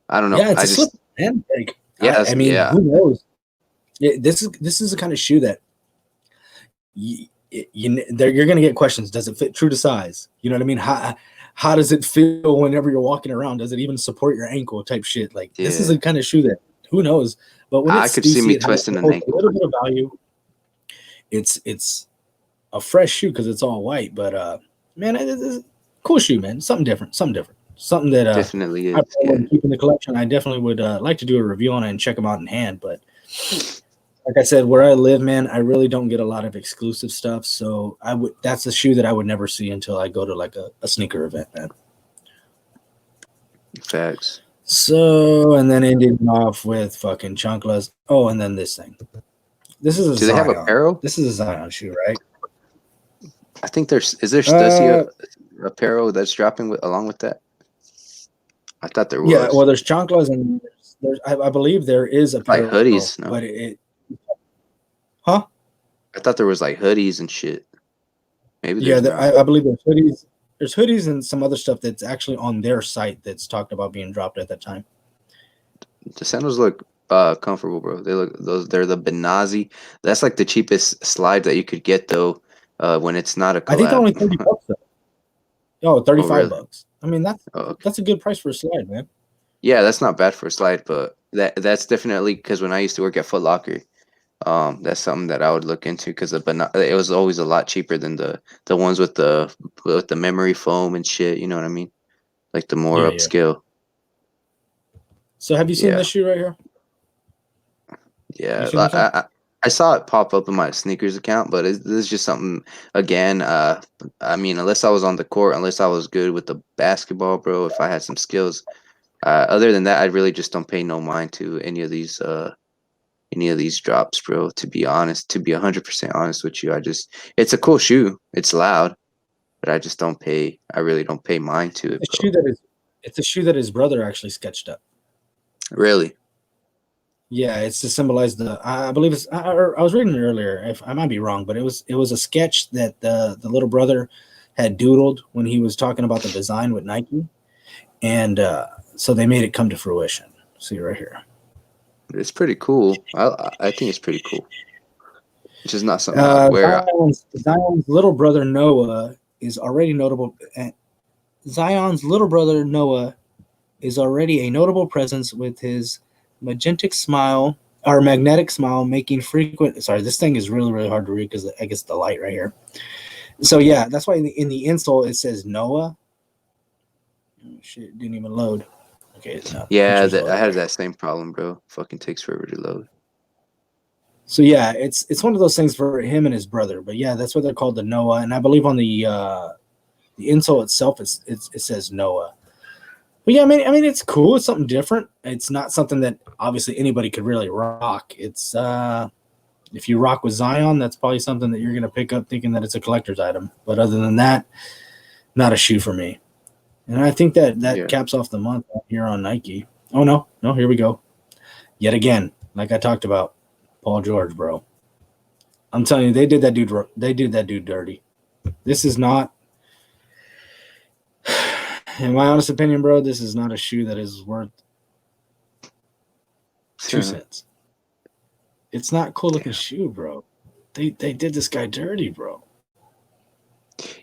I don't know. Yeah, it's I a slip, just man. Like yeah, I mean, yeah, who knows? This is the kind of shoe that you're going to get questions. Does it fit true to size? You know what I mean? How does it feel whenever you're walking around? Does it even support your ankle type shit? Like this is yeah. the kind of shoe that who knows? But when I it's could see me DC, it twisting an holds a ankle. little bit of value. It's a fresh shoe because it's all white. But man, it's a cool shoe, man. Something different. Something that Definitely I is. probably Yeah. wouldn't keep in the collection. I definitely would like to do a review on it and check them out in hand. But like I said, where I live, man, I really don't get a lot of exclusive stuff. So that's a shoe that I would never see until I go to like a sneaker event, man. Facts. So, and then ending off with fucking chanclas. Oh, and then this thing. This is a Do they have Zion. apparel? This is a Zion shoe, right? I think is there does he Uh, apparel that's dropping along with that? I thought there yeah. was. Well, there's chanclas and I believe there is Like apparel, hoodies, no? but huh? I thought there was like hoodies and shit. Maybe Yeah, there's not. I believe there's hoodies. There's hoodies and some other stuff that's actually on their site that's talked about being dropped at that time. The sandals look comfortable, bro. They're the Benazi. That's like the cheapest slide that you could get though, when it's not a I think they're collab. only $30 though. Oh, Oh 35 really? bucks. I mean, Oh, okay. that's a good price for a slide, man. Yeah, that's not bad for a slide, but that's definitely because when I used to work at Foot Locker, that's something that I would look into because it was always a lot cheaper than the ones with the memory foam and shit. You know what I mean? Like the more Yeah, yeah. upscale. So have you seen Yeah, this shoe right here? You yeah. see what I'm saying? I saw it pop up in my sneakers account, but this is just something again. I mean, unless I was on the court, unless I was good with the basketball, bro. If I had some skills, other than that, I really just don't pay no mind to any of these drops, bro. To be honest, to be 100% honest with you, it's a cool shoe. It's loud, but I really don't pay mind to it, A bro. shoe it's a shoe that his brother actually sketched up. Really? Yeah, it's to symbolize I believe I was reading it earlier. If I might be wrong, but it was a sketch that the little brother had doodled when he was talking about the design with Nike, and so they made it come to fruition. See right here. It's pretty cool. I think it's pretty cool. which is not something I would wear. Zion's little brother Noah is already notable. Zion's little brother Noah is already a notable presence with his magnetic smile, making frequent. Sorry, this thing is really, really hard to read because I guess the light right here. So yeah, that's why in the insole it says Noah. Oh, shit, it didn't even load. Okay, Yeah, I had that same problem, bro. Fucking takes forever to load. So yeah, it's one of those things for him and his brother. But yeah, that's what they're called, the Noah. And I believe on the insole itself, it says Noah. But yeah, I mean, it's cool. It's something different. It's not something that obviously anybody could really rock. It's if you rock with Zion, that's probably something that you're gonna pick up thinking that it's a collector's item. But other than that, not a shoe for me. And I think that caps off the month here on Nike. Oh no, here we go. Yet again, like I talked about, Paul George, bro. I'm telling you, they did that dude dirty. This is not, in my honest opinion, bro, this is not a shoe that is worth 2 cents. It's not a cool looking shoe, bro. They did this guy dirty, bro.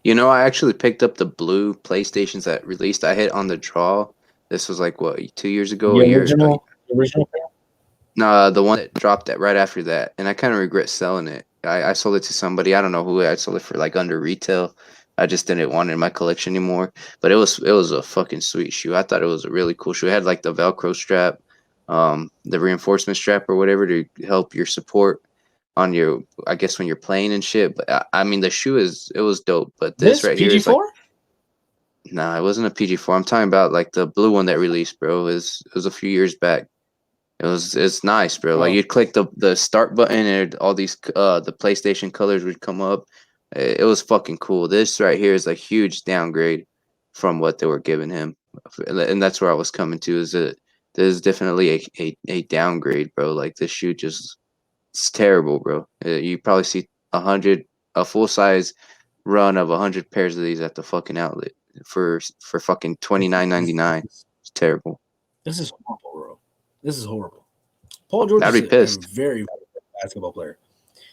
You know, I actually picked up the blue PlayStations that released. I hit on the draw. This was like, what, 2 years ago? The original pair? No, the one that dropped that right after that. And I kind of regret selling it. I sold it to somebody. I don't know who. I sold it for like under retail. I just didn't want it in my collection anymore. But it was a fucking sweet shoe. I thought it was a really cool shoe. It had like the Velcro strap, the reinforcement strap or whatever to help your support on your, I guess, when you're playing and shit. But I mean, the shoe it was dope. But this right here is like, nah, it wasn't a PG4. I'm talking about like the blue one that released, bro. It was a few years back. It's nice, bro. Like you'd click the start button and all these the PlayStation colors would come up. It was fucking cool. This right here is a huge downgrade from what they were giving him, and that's where I was coming to. Is that there's definitely a downgrade, bro. Like this shoe it's terrible, bro. You probably see a full size run of 100 pairs of these at the fucking outlet for fucking $29.99. It's terrible. This is horrible, bro. This is horrible. Paul George I'd be pissed. A very, very good basketball player.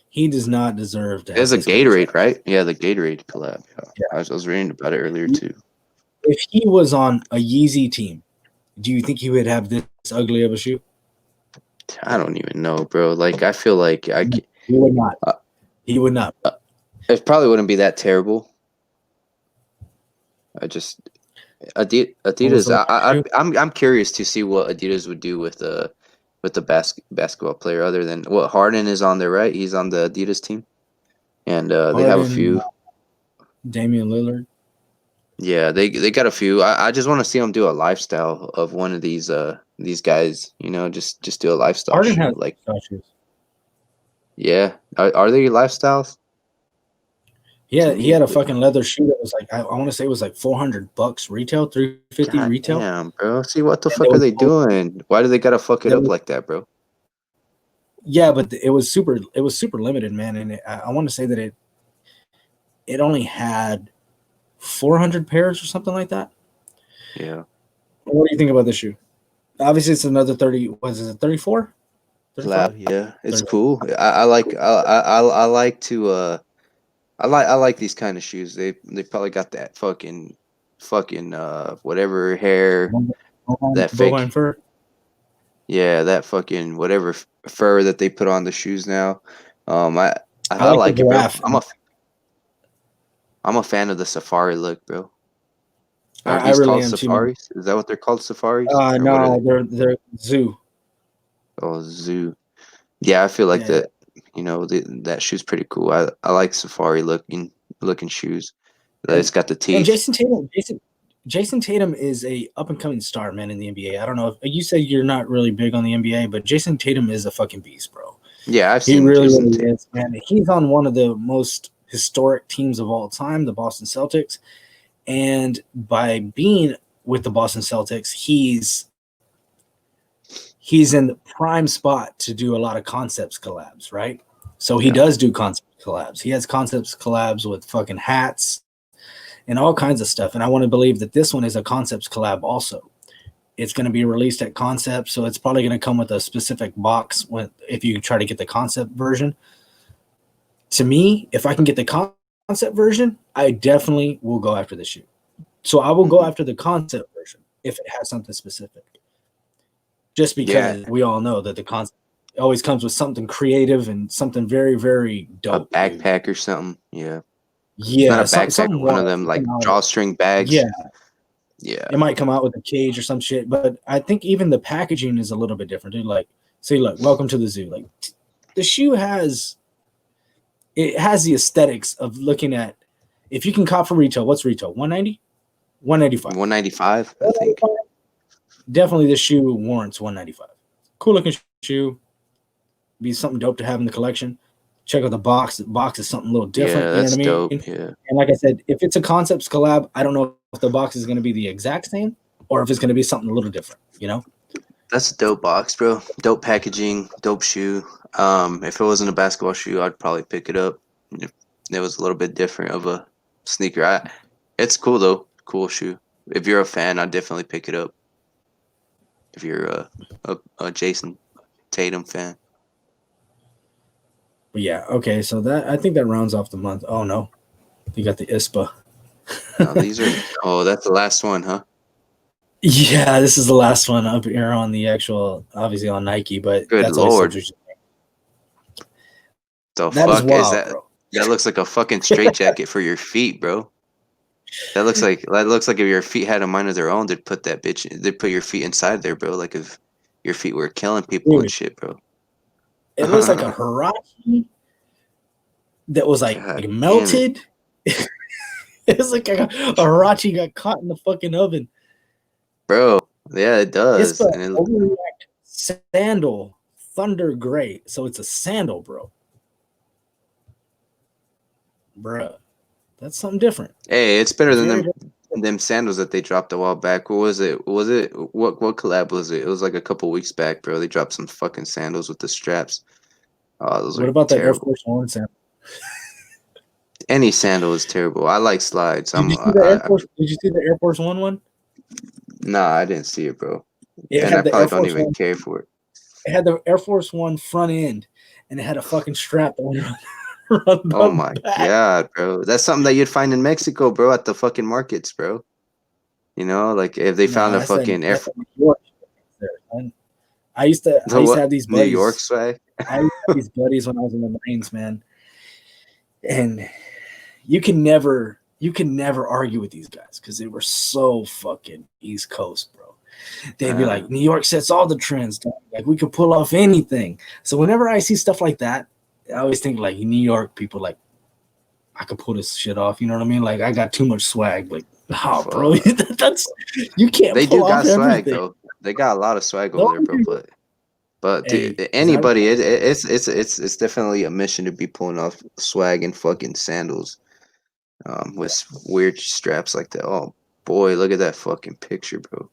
He does not deserve to have. There's a Gatorade, right? Yeah, the Gatorade collab. Yeah. I was reading about it earlier too. If he was on a Yeezy team, do you think he would have this ugly of a shoe? I don't even know, bro. Like I feel like he would not. He would not. It probably wouldn't be that terrible. Adidas. I'm curious to see what Adidas would do with the basketball player other than what Harden is on there, right? He's on the Adidas team, and they have a few. Damian Lillard. Yeah, they got a few. I just want to see them do a lifestyle of one of these guys. You know, just do a lifestyle. Harden shoe, has like shoes. Yeah, are they lifestyles? Yeah, he had a fucking leather shoe that was like I want to say it was like $400 retail, $350 retail. Damn, bro. See what the fuck are they doing? Why do they gotta fuck it up like that, bro? Yeah, but it was super limited, man. And I want to say that it only had 400 pairs or something like that. Yeah. What do you think about this shoe? Obviously, it's another 30. Was it 34? Yeah, it's cool. I like these kind of shoes. They probably got that fucking whatever hair, that fake fur. Yeah, that fucking whatever fur that they put on the shoes now. I like it, bro. I'm a fan of the safari look, bro. Are these called safaris? Is that what they're called, safaris? No, they're zoo. Oh, zoo. Yeah, I feel like that. You know, that shoe's pretty cool. I like safari looking shoes. It's got the teeth. And Jason Tatum is a up and coming star, man, in the NBA. I don't know if you say you're not really big on the NBA, but Jason Tatum is a fucking beast, bro. Yeah, I've seen. He really is, man. He's on one of the most historic teams of all time, the Boston Celtics, and by being with the Boston Celtics, he's in the prime spot to do a lot of concepts collabs, right? So he does do concept collabs. He has concepts collabs with fucking hats and all kinds of stuff. And I want to believe that this one is a concepts collab also. It's going to be released at Concept, so it's probably going to come with a specific box if you try to get the concept version. to me, if I can get the concept version, I definitely will go after the shoe. So I will go after the concept version if it has something specific. Just because we all know that the concept always comes with something creative and something very, very dope. A backpack or something. Yeah. Yeah. Not a backpack, Something one of them like drawstring bags. Yeah. Yeah. It might come out with a cage or some shit, but I think even the packaging is a little bit different. Dude, like, say, look, welcome to the zoo. Like, the shoe has the aesthetics of looking at. If you can cop for retail, what's retail? 190, 195, 195. I think. Definitely, this shoe warrants 195. Cool looking shoe. Be something dope to have in the collection. Check out the box. The box is something a little different. Yeah, that's dope. Yeah. And like I said, if it's a concepts collab, I don't know if the box is going to be the exact same or if it's going to be something a little different, you know? That's a dope box, bro. Dope packaging, dope shoe. If it wasn't a basketball shoe, I'd probably pick it up. If it was a little bit different of a sneaker. It's cool though. Cool shoe. If you're a fan, I'd definitely pick it up. If you're a Jason Tatum fan. But yeah, okay, so that I think that rounds off the month. Oh no. You got the ISPA. These are that's the last one, huh? Yeah, this is the last one up here on the actual, obviously on Nike, but good that's lord. The fuck is that? Bro. That looks like a fucking straitjacket for your feet, bro. That looks like if your feet had a mind of their own, they'd put your feet inside there, bro. Like if your feet were killing people and shit, bro. It looks like a Hirachi that was like melted. It's like a Hirachi got caught in the fucking oven. Bro, yeah, it does. It's a sandal thunder gray. So it's a sandal, bro. Bruh. That's something different. Hey, it's better than them sandals that they dropped a while back. What was it? What collab was it? It was like a couple weeks back, bro. They dropped some fucking sandals with the straps. Oh, those what about the Air Force One sandal? Any sandal is terrible. I like slides. Did you see the Air Force One? Nah, I didn't see it, bro. And I probably don't even care for it. It had the Air Force One front end, and it had a fucking strap that went around. Oh my god, bro. That's something that you'd find in Mexico, bro, at the fucking markets, bro. You know, like if they found a fucking Air Force. I used to have these buddies. New York swag. I used to have these buddies when I was in the Marines, man. And you can never argue with these guys because they were so fucking East Coast, bro. They'd be like, New York sets all the trends. Like we could pull off anything. So whenever I see stuff like that, I always think like New York people, like I could pull this shit off. You know what I mean? Like I got too much swag. Like, oh, bro, that's you can't. They pull do got off swag everything. though. They got a lot of swag over there, bro. But dude, anybody, it's definitely a mission to be pulling off swag and fucking sandals, with weird straps like that. Oh boy, look at that fucking picture, bro.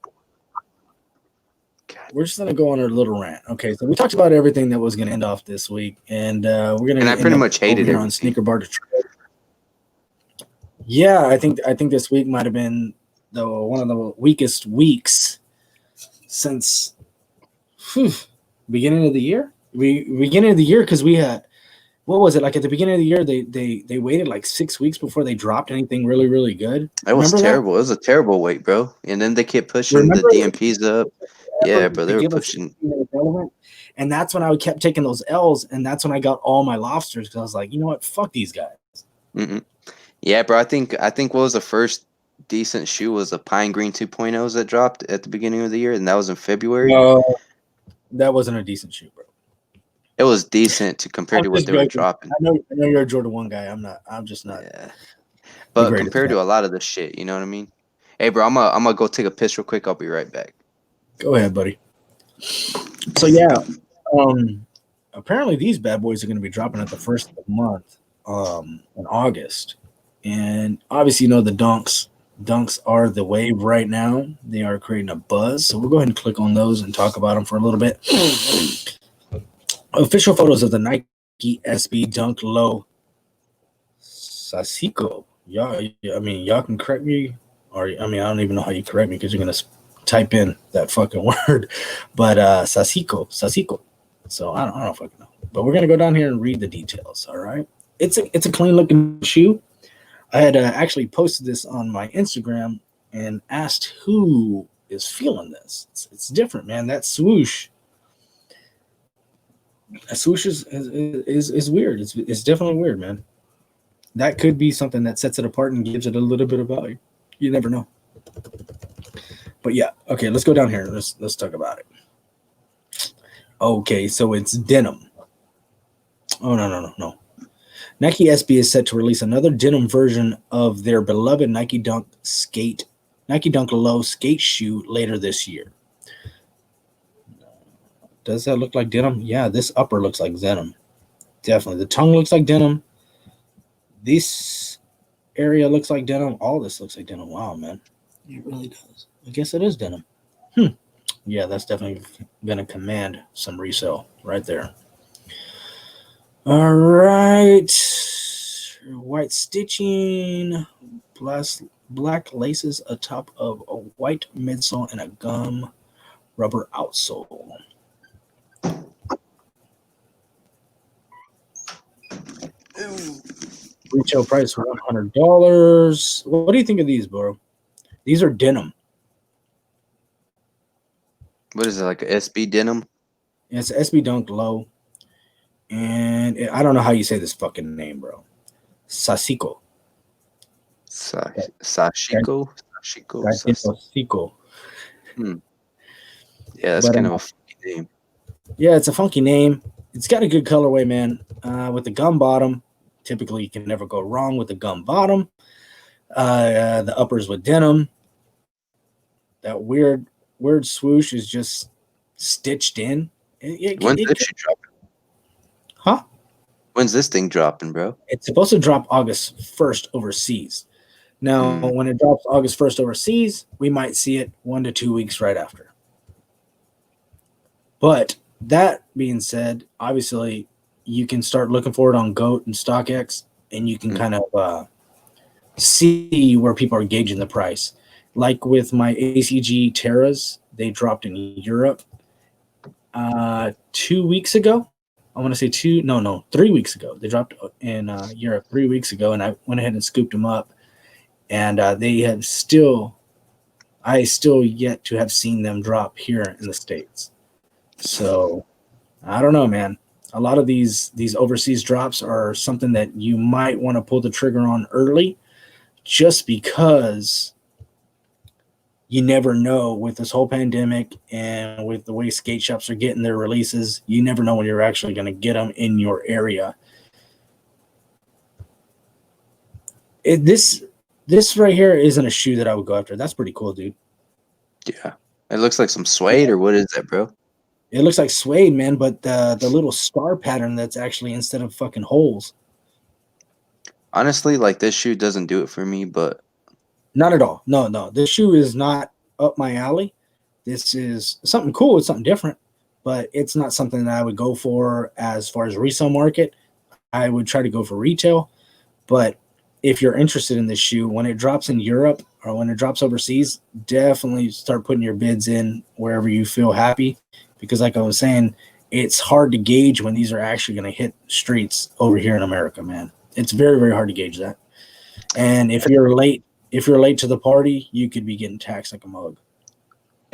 God. We're just gonna go on our little rant. Okay, so we talked about everything that was gonna end off this week, and we're gonna. And I pretty much hated it on Sneaker Bar Detroit. Yeah, I think this week might have been one of the weakest weeks since beginning of the year. Beginning of the year because we had, what was it, like at the beginning of the year they waited like 6 weeks before they dropped anything really, really good. It was terrible. That? It was a terrible wait, bro. And then they kept pushing the DMPs up. Yeah, bro, they were pushing. And that's when I kept taking those L's, and that's when I got all my lobsters because I was like, you know what, fuck these guys. Yeah, bro. I think what was the first decent shoe was the Pine Green 2.0s that dropped at the beginning of the year, and that was in February. No, that wasn't a decent shoe, bro. It was decent compared to what they were dropping. I know you're a Jordan 1 guy. I'm just not. Yeah. But compared to a lot of the shit, you know what I mean? Hey, bro, I'm gonna go take a piss real quick. I'll be right back. Go ahead, buddy. So yeah, apparently these bad boys are going to be dropping at the first of the month, in August, and obviously the dunks. Dunks are the wave right now. They are creating a buzz. So we'll go ahead and click on those and talk about them for a little bit. Official photos of the Nike SB Dunk Low Sasico. Y'all can correct me, or I don't even know how you correct me because you're gonna type in that fucking word. But Sasico. So I don't fucking know. But we're gonna go down here and read the details. All right. it's a clean looking shoe. I had actually posted this on my Instagram and asked who is feeling this. It's different, man. That swoosh is weird. It's definitely weird, man. That could be something that sets it apart and gives it a little bit of value. You never know. But yeah, okay, let's go down here. Let's talk about it. Okay, so it's denim. Oh no. Nike SB is set to release another denim version of their beloved Nike Dunk Low skate shoe later this year. Does that look like denim? Yeah, this upper looks like denim. Definitely. The tongue looks like denim. This area looks like denim. All this looks like denim. Wow, man. It really does. I guess it is denim. Yeah, that's definitely going to command some resale right there. All right. White stitching, black laces atop of a white midsole and a gum rubber outsole. Retail price $100. What do you think of these, bro? These are denim. What is it, like a SB denim? It's SB Dunk Low. And I don't know how you say this fucking name, bro. Sashiko. Sashiko? Sashiko. Yeah, that's kind of a funky name. Yeah, it's a funky name. It's got a good colorway, man. With the gum bottom, typically you can never go wrong with the gum bottom. The uppers with denim. That weird swoosh is just stitched in. When's this shit dropping? Huh? When's this thing dropping, bro? It's supposed to drop August 1st overseas. Now, when it drops August 1st overseas, we might see it 1 to 2 weeks right after. But that being said, obviously, you can start looking for it on GOAT and StockX, and you can kind of see where people are gauging the price. Like with my ACG Terras, they dropped in Europe 2 weeks ago. I want to say 3 weeks ago. They dropped in Europe 3 weeks ago, and I went ahead and scooped them up. And they have I still yet to have seen them drop here in the States. So I don't know, man. A lot of these overseas drops are something that you might want to pull the trigger on early, just because you never know with this whole pandemic and with the way skate shops are getting their releases. You never know when you're actually going to get them in your area. This right here isn't a shoe that I would go after. That's pretty cool, dude. Yeah. It looks like some suede, or what is that, bro? It looks like suede, man, but the little star pattern that's actually instead of fucking holes. Honestly, like, this shoe doesn't do it for me, but not at all. No. This shoe is not up my alley. This is something cool. It's something different, but it's not something that I would go for as far as resale market. I would try to go for retail, but if you're interested in this shoe, when it drops in Europe or when it drops overseas, definitely start putting your bids in wherever you feel happy. Because like I was saying, it's hard to gauge when these are actually going to hit streets over here in America, man. It's very, very hard to gauge that. And if you're late to the party, you could be getting taxed like a mug.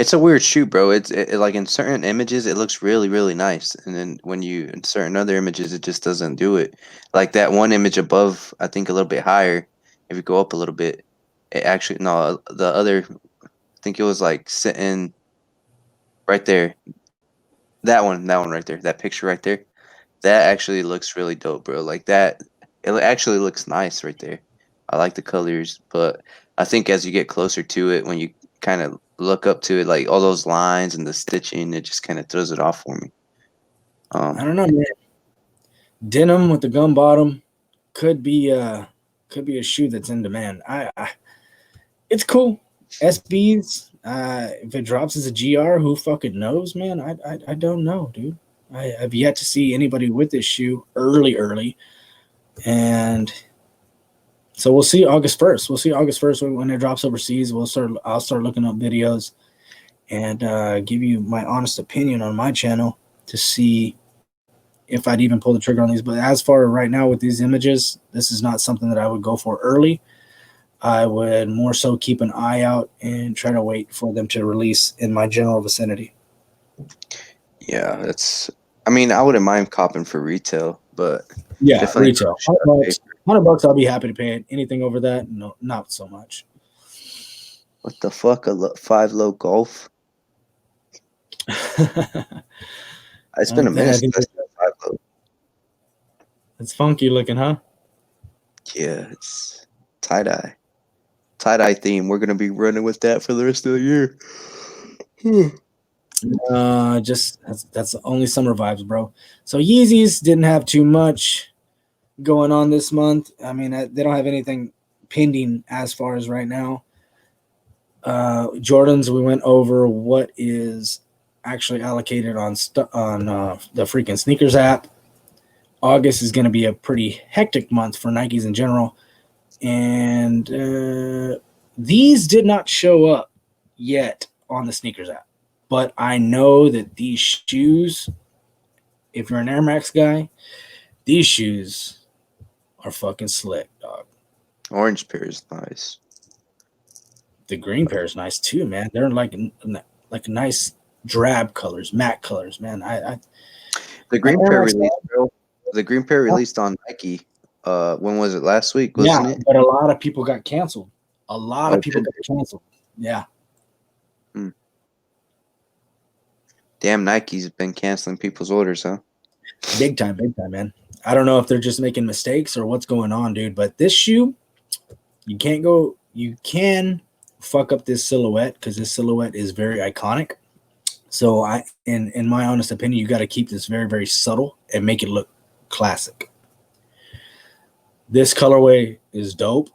it's a weird shoe, bro. It like in certain images, it looks really, really nice. And then when in certain other images, it just doesn't do it. Like that one image above, I think a little bit higher, if you go up a little bit, it actually, no, the other, I think it was like sitting right there. That one right there, that picture right there, that actually looks really dope, bro. Like that, it actually looks nice right there. I like the colors, but I think as you get closer to it, when you kind of look up to it, like all those lines and the stitching, it just kind of throws it off for me. I don't know, man. Denim with the gum bottom could be a shoe that's in demand. It's cool. SBs. If it drops as a GR, who fucking knows, man? I don't know, dude. I've yet to see anybody with this shoe early, and so we'll see August 1st. We'll see August 1st when it drops overseas. I'll start looking up videos and give you my honest opinion on my channel to see if I'd even pull the trigger on these. But as far right now with these images, this is not something that I would go for early. I would more so keep an eye out and try to wait for them to release in my general vicinity. Yeah, that's. I mean, I wouldn't mind copping for retail, but Yeah, definitely retail. $100, I'll be happy to pay it. Anything over that, no, not so much. What the fuck? A 5 low golf? It's been a minute since I seen a 5 low. It's funky looking, huh? Yeah, it's tie-dye. Tie-dye theme. We're gonna be running with that for the rest of the year. Just that's only summer vibes, bro. So Yeezys didn't have too much going on this month. I mean, they don't have anything pending as far as right now. Jordans, we went over what is actually allocated on the freaking sneakers app. August is going to be a pretty hectic month for Nikes in general, and these did not show up yet on the sneakers app. But I know that these shoes, if you're an Air Max guy, these shoes are fucking slick, dog. Orange pair is nice. The green pair is nice too, man. They're like nice drab colors, matte colors, man. The green pair released, bro. The green pair released on Nike. When was it? Last week, wasn't it? But a lot of people got canceled. Yeah. Damn, Nike's been canceling people's orders, huh? Big time, man. I don't know if they're just making mistakes or what's going on, dude. But this shoe, you can fuck up this silhouette because this silhouette is very iconic. So in my honest opinion, you got to keep this very, very subtle and make it look classic. This colorway is dope.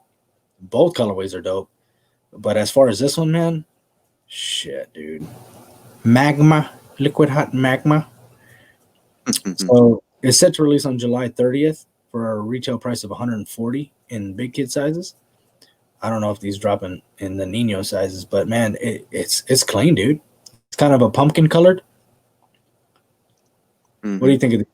Both colorways are dope. But as far as this one, man, shit, dude. Magma, liquid hot magma. So it's set to release on July 30th for a retail price of $140 in big kid sizes. I don't know if these drop in the Nino sizes, but man, it's clean, dude. It's kind of a pumpkin colored. What do you think of it?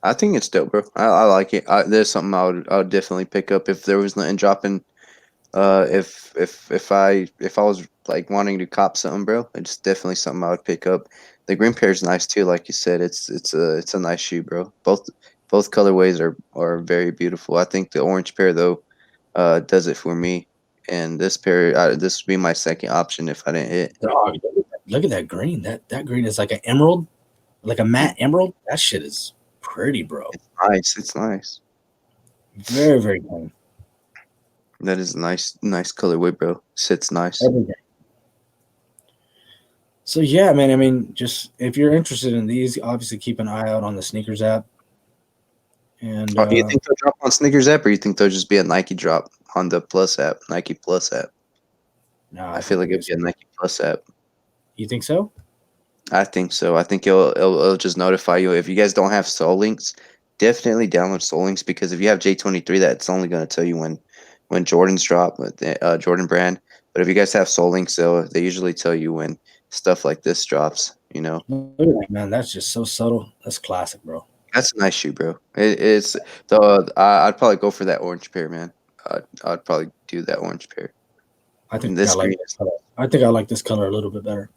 I think it's dope, bro. I like it. There's something I would definitely pick up if there was nothing dropping. If I was like wanting to cop something, bro, it's definitely something I would pick up. The green pair is nice too, like you said. It's a nice shoe, bro. Both colorways are very beautiful. I think the orange pair though, does it for me. And this pair, this would be my second option if I didn't hit. Dog, look at that green. That green is like an emerald, like a matte emerald. That shit is pretty, bro. It's nice. It's nice. Very, very clean. That is nice colorway, bro. Sits nice. Everything. So yeah, man. I mean, just if you're interested in these, obviously keep an eye out on the sneakers app. And do you think they'll drop on sneakers app, or you think they'll just be a Nike drop on the Plus app, Nike Plus app? No, I feel like it'd be a Nike Plus app. You think so? I think so. I think it'll just notify you if you guys don't have Soul Links. Definitely download Soul Links, because if you have J23, that's only going to tell you when Jordans drop with the Jordan brand. But if you guys have Soul Links, they usually tell you when stuff like this drops. You know, look at that, man. That's just so subtle. That's classic, bro. That's a nice shoe, bro. It's though. I'd probably go for that orange pair, man. I'd probably do that orange pair. I think I like this color a little bit better.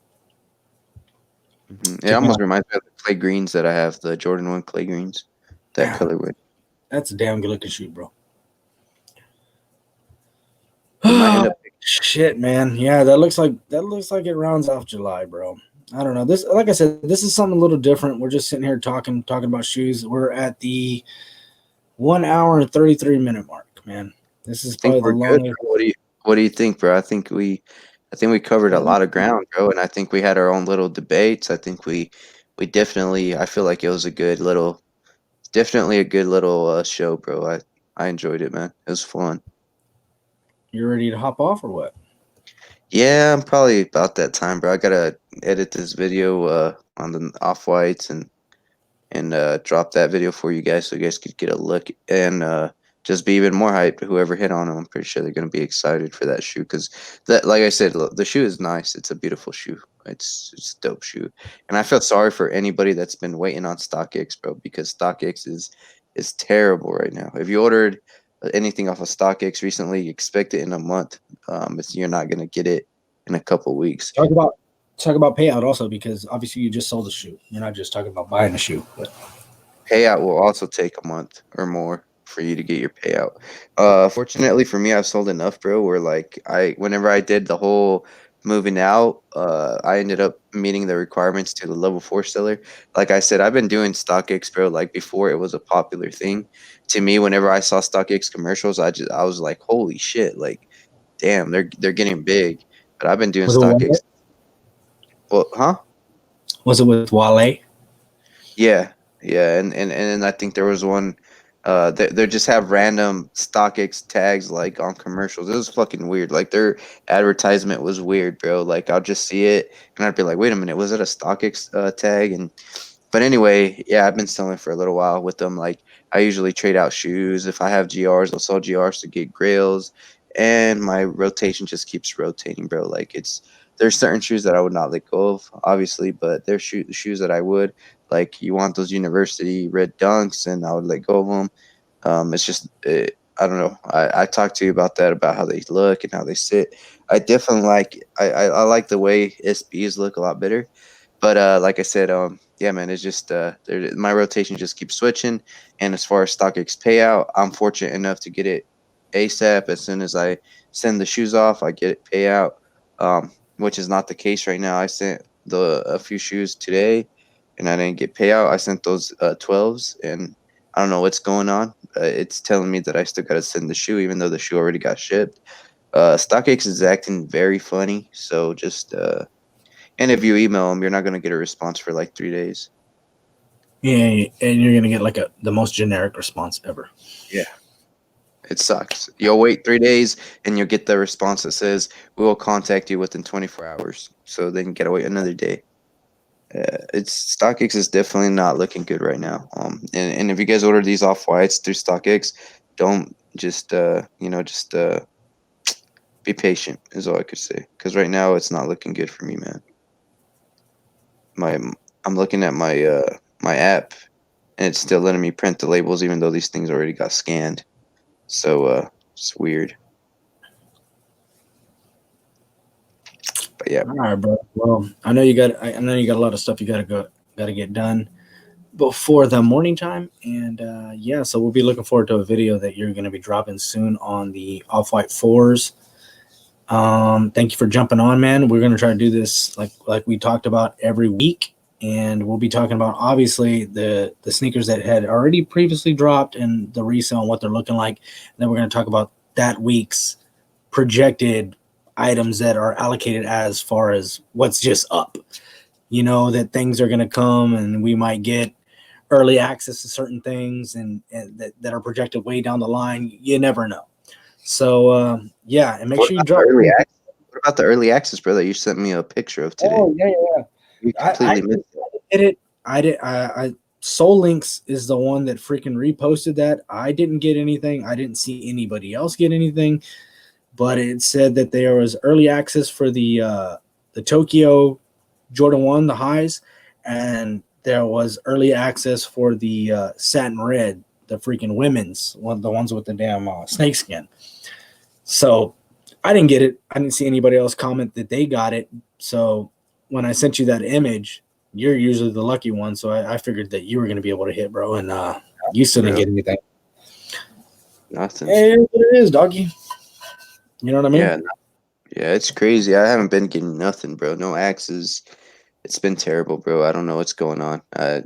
It almost reminds me of the clay greens that I have, the Jordan 1 clay greens. That colorway. That's a damn good looking shoe, bro. Shit, man. Yeah, that looks like it rounds off July, bro. I don't know. This, like I said, this is something a little different. We're just sitting here talking about shoes. We're at the 1 hour and 33-minute mark, man. This is probably the longest. What do you think, bro? I think we covered a lot of ground, bro, and I think we had our own little debates. I think we definitely. I feel like it was definitely a good little show, bro. I enjoyed it, man. It was fun. You ready to hop off or what? Yeah, I'm probably about that time, bro. I gotta edit this video on the off-whites and drop that video for you guys so you guys could get a look and just be even more hyped. Whoever hit on them, I'm pretty sure they're gonna be excited for that shoe, because that, like I said, the shoe is nice. It's a beautiful shoe. It's a dope shoe, and I feel sorry for anybody that's been waiting on StockX, bro, because StockX is terrible right now. If you ordered anything off of StockX recently, expect it in a month. You're not gonna get it in a couple weeks. Talk about payout also, because obviously you just sold a shoe. You're not just talking about buying a shoe, but Payout will also take a month or more for you to get your payout. Fortunately for me, I've sold enough, bro, where like whenever I did the whole moving out, I ended up meeting the requirements to the level 4 seller. Like I said, I've been doing StockX, bro, like before it was a popular thing. To me, whenever I saw StockX commercials, I was like, holy shit, like damn, they're getting big. But I've been doing was it Wale? StockX. Well, huh? Was it with Wale? Yeah, yeah, and I think there was one. They just have random StockX tags like on commercials. It was fucking weird. Like their advertisement was weird, bro. Like I'll just see it and I'd be like, wait a minute, was it a StockX tag? And but anyway, yeah, I've been selling for a little while with them. Like I usually trade out shoes. If I have GRs, I'll sell GRs to get grails, and my rotation just keeps rotating, bro. Like there's certain shoes that I would not let go of, obviously, but there's shoes that I would. Like you want those university red dunks, and I would let go of them. It's just I don't know. I talked to you about that, about how they look and how they sit. I definitely like I like the way SBs look a lot better. But like I said, yeah, man, it's just my rotation just keeps switching. And as far as StockX payout, I'm fortunate enough to get it ASAP. As soon as I send the shoes off, I get it payout. Which is not the case right now. I sent a few shoes today, and I didn't get payout. I sent those 12s, and I don't know what's going on. It's telling me that I still got to send the shoe, even though the shoe already got shipped. StockX is acting very funny, so just and if you email them, you're not gonna get a response for like 3 days. Yeah, and you're gonna get like the most generic response ever. Yeah, it sucks. You'll wait 3 days, and you'll get the response that says we will contact you within 24 hours. So then you gotta wait another day. It's StockX is definitely not looking good right now. And if you guys order these off whites through StockX, don't just just be patient is all I could say. Because right now it's not looking good for me, man. My I'm looking at my app, and it's still letting me print the labels even though these things already got scanned. So it's weird. But yeah, All right, bro. Well, I know you got. I know you got a lot of stuff you got to get done before the morning time, and yeah, so we'll be looking forward to a video that you're going to be dropping soon on the off-white fours. Thank you for jumping on, man. We're going to try to do this like we talked about every week, and we'll be talking about obviously the sneakers that had already previously dropped and the resale and what they're looking like. And then we're going to talk about that week's projected items that are allocated as far as what's just up. You know that things are going to come, and we might get early access to certain things, and that are projected way down the line. You never know. So yeah, and make what sure you about the drop. early access? What about the early access, bro? That you sent me a picture of today. Oh yeah. You I completely missed it. did it. I Soul Links is the one that freaking reposted that. I didn't get anything. I didn't see anybody else get anything, but it said that there was early access for the Tokyo Jordan 1, the highs, and there was early access for the satin red, the freaking women's one, the ones with the damn snake skin. So I didn't get it. I didn't see anybody else comment that they got it. So when I sent you that image, you're usually the lucky one. So I figured that you were going to be able to hit, bro. And you still didn't Bro, get anything. nothing. Hey, it is what it is, doggy. You know what I mean? Yeah, yeah, it's crazy. I haven't been getting nothing, bro. No axes. It's been terrible, bro. I don't know what's going on. I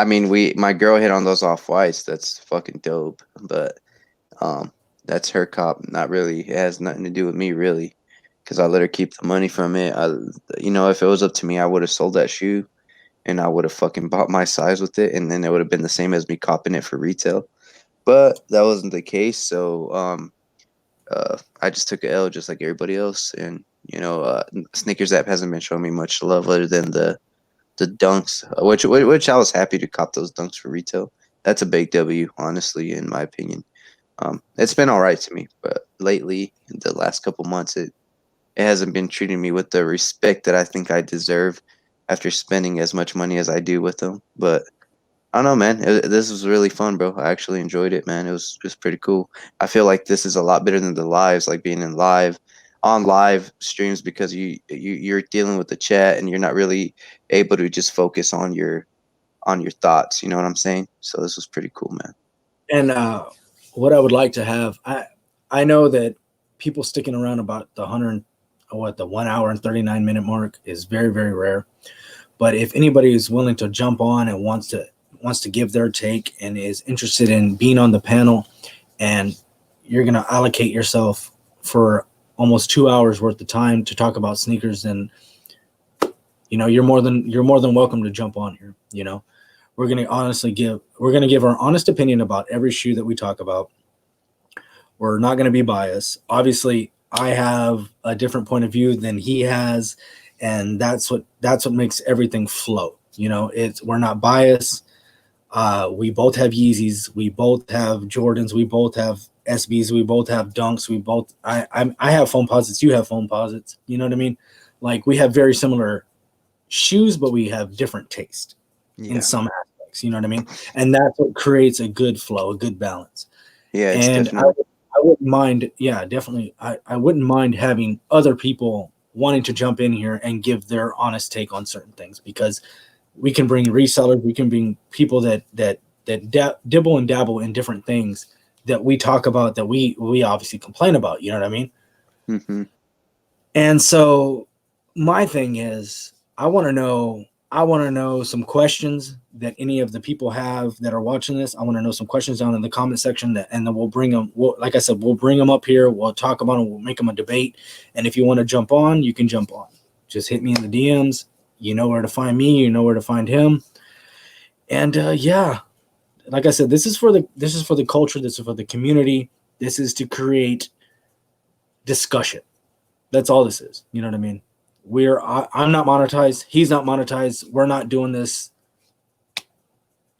mean, my girl hit on those off whites. That's fucking dope. But um, that's her cop. Not really. It has nothing to do with me, really, because I let her keep the money from it. If it was up to me, I would have sold that shoe, and I would have fucking bought my size with it, and then it would have been the same as me copping it for retail. But that wasn't the case. So I just took a L just like everybody else, and Sneakers app hasn't been showing me much love other than the dunks, which I was happy to cop those dunks for retail. That's a big W, honestly, in my opinion. It's been all right to me, but lately, in the last couple months, it hasn't been treating me with the respect that I think I deserve after spending as much money as I do with them. But I don't know, man. This was really fun, bro. I actually enjoyed it, man. It was just pretty cool. I feel like this is a lot better than the lives, like being in live on live streams, because you're dealing with the chat and you're not really able to just focus on your thoughts. You know what I'm saying? So this was pretty cool, man. And what I would like to have, I know that people sticking around about the 1 hour and 39-minute mark is very, very rare. But if anybody is willing to jump on and wants to give their take and is interested in being on the panel, and you're going to allocate yourself for almost 2 hours worth of time to talk about sneakers, then you're more than welcome to jump on here. We're going to give our honest opinion about every shoe that we talk about. We're not going to be biased. Obviously, I have a different point of view than he has, and that's what makes everything flow. We're not biased. We both have Yeezys, we both have Jordans, we both have SBs, we both have Dunks, I have foam posits, you have foam posits. You know what I mean? Like, we have very similar shoes, but we have different taste in some aspects. You know what I mean? And that's what creates a good flow, a good balance. Yeah, it's And definitely. I wouldn't mind, definitely. I wouldn't mind having other people wanting to jump in here and give their honest take on certain things, because we can bring resellers, we can bring people that dibble and dabble in different things that we talk about, that we obviously complain about. You know what I mean? Mm-hmm. And so my thing is, I want to know some questions that any of the people have that are watching this. I want to know some questions down in the comment section, and then we'll bring them. Like I said, we'll bring them up here. We'll talk about them. We'll make them a debate. And if you want to jump on, you can jump on. Just hit me in the DMs. You know where to find me. You know where to find him. And like I said, this is for the culture. This is for the community. This is to create discussion. That's all this is. You know what I mean? I'm not monetized. He's not monetized. We're not doing this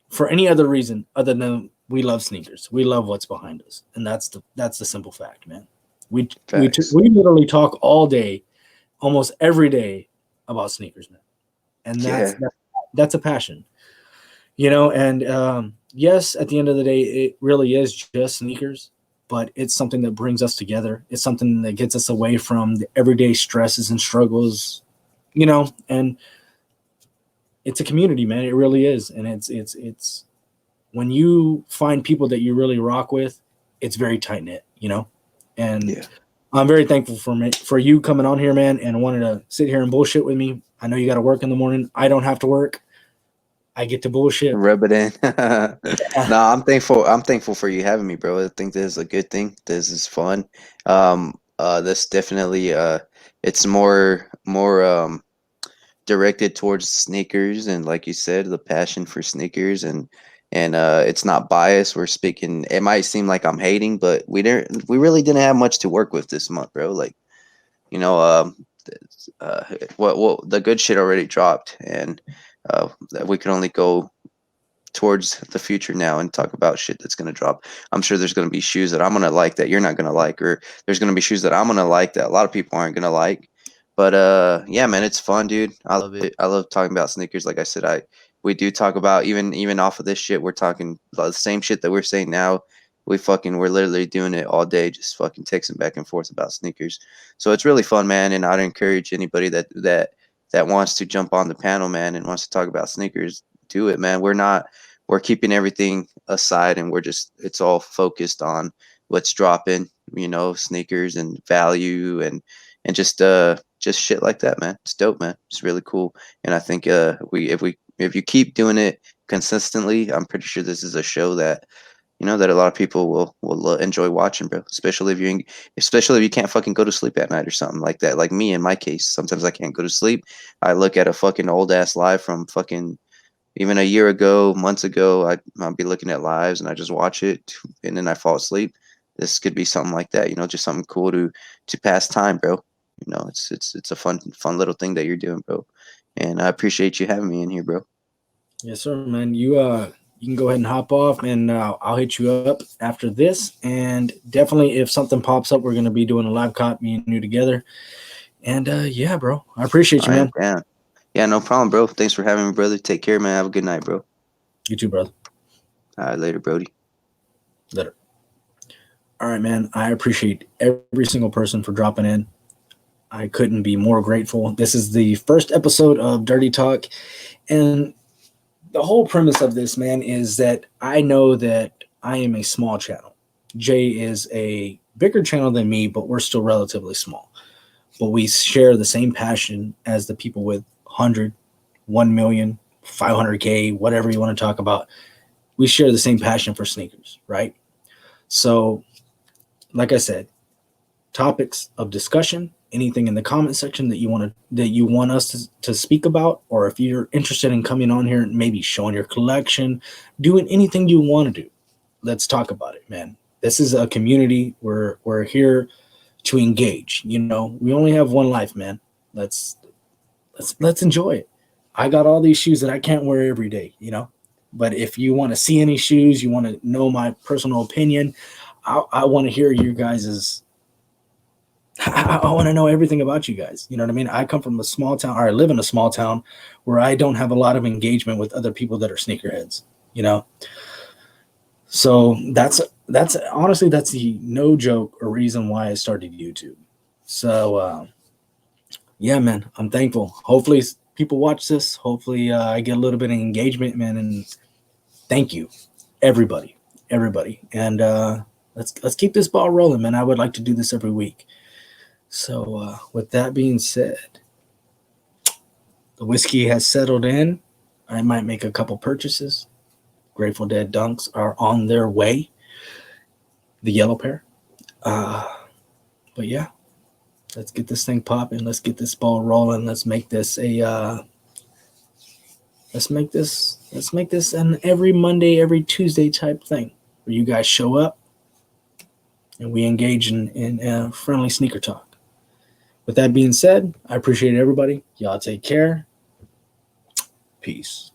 for any other reason other than we love sneakers. We love what's behind us, and that's the simple fact, man. We literally talk all day, almost every day, about sneakers, man, and that's a passion, And yes, at the end of the day, it really is just sneakers. But it's something that brings us together. It's something that gets us away from the everyday stresses and struggles, and it's a community, man. It really is. And it's when you find people that you really rock with, it's very tight knit, and I'm very thankful for you coming on here, man, and wanting to sit here and bullshit with me. I know you got to work in the morning. I don't have to work. I get to bullshit. Rub it in. No, I'm thankful. I'm thankful for you having me, bro. I think this is a good thing. This is fun. This definitely it's more directed towards sneakers, and like you said, the passion for sneakers, and it's not biased. We're speaking. It might seem like I'm hating, but we really didn't have much to work with this month, bro. Like, what the good shit already dropped, and we can only go towards the future now and talk about shit that's going to drop. I'm sure there's going to be shoes that I'm going to like that you're not going to like, or there's going to be shoes that I'm going to like that a lot of people aren't going to like. But yeah, man, it's fun, dude. I love it. I love talking about sneakers. Like I said, we do talk about even off of this shit. We're talking the same shit that we're saying now. We're literally doing it all day, just fucking texting back and forth about sneakers. So it's really fun, man. And I'd encourage anybody that wants to jump on the panel, man, and wants to talk about sneakers, do it, man. We're keeping everything aside, and it's all focused on what's dropping, sneakers and value and just shit like that, man. It's dope, man. It's really cool. And I think if you keep doing it consistently, I'm pretty sure this is a show that that a lot of people will enjoy watching, bro. Especially if you can't fucking go to sleep at night or something like that. Like me, in my case, sometimes I can't go to sleep. I look at a fucking old ass live from fucking even a year ago, months ago. I'll be looking at lives and I just watch it and then I fall asleep. This could be something like that, just something cool to pass time, bro. It's a fun little thing that you're doing, bro. And I appreciate you having me in here, bro. Yes, sir, man. You can go ahead and hop off, and I'll hit you up after this. And definitely, if something pops up, we're going to be doing a live cop, me and you together. And yeah, bro, I appreciate you, I am man. down. Yeah, no problem, bro. Thanks for having me, brother. Take care, man. Have a good night, bro. You too, brother. All right, later, Brody. Later. All right, man. I appreciate every single person for dropping in. I couldn't be more grateful. This is the first episode of Dirty Talk. And the whole premise of this, man, is that I know that I am a small channel. Jay is a bigger channel than me, but we're still relatively small. But we share the same passion as the people with 100, 1 million, 500K, whatever you want to talk about. We share the same passion for sneakers, right? So, like I said, topics of discussion, anything in the comment section that you want us to speak about, or if you're interested in coming on here and maybe showing your collection, doing anything you want to do, let's talk about it, man. This is a community. We're here to engage. You know, we only have one life, man. Let's enjoy it. I got all these shoes that I can't wear every day, you know. But if you want to see any shoes, you want to know my personal opinion, I want to hear you guys's. I want to know everything about you guys. You know what I mean? I come from a small town, or I live in a small town where I don't have a lot of engagement with other people that are sneakerheads, you know? So that's honestly, that's the no joke or reason why I started YouTube. So, yeah, man, I'm thankful. Hopefully people watch this. Hopefully I get a little bit of engagement, man. And thank you, everybody. And let's keep this ball rolling, man. I would like to do this every week. So with that being said, the whiskey has settled in. I might make a couple purchases. Grateful Dead Dunks are on their way. The yellow pair. But yeah, let's get this thing popping. Let's get this ball rolling. Let's make this an every Monday, every Tuesday type thing where you guys show up and we engage in friendly sneaker talk. With that being said, I appreciate everybody. Y'all take care. Peace.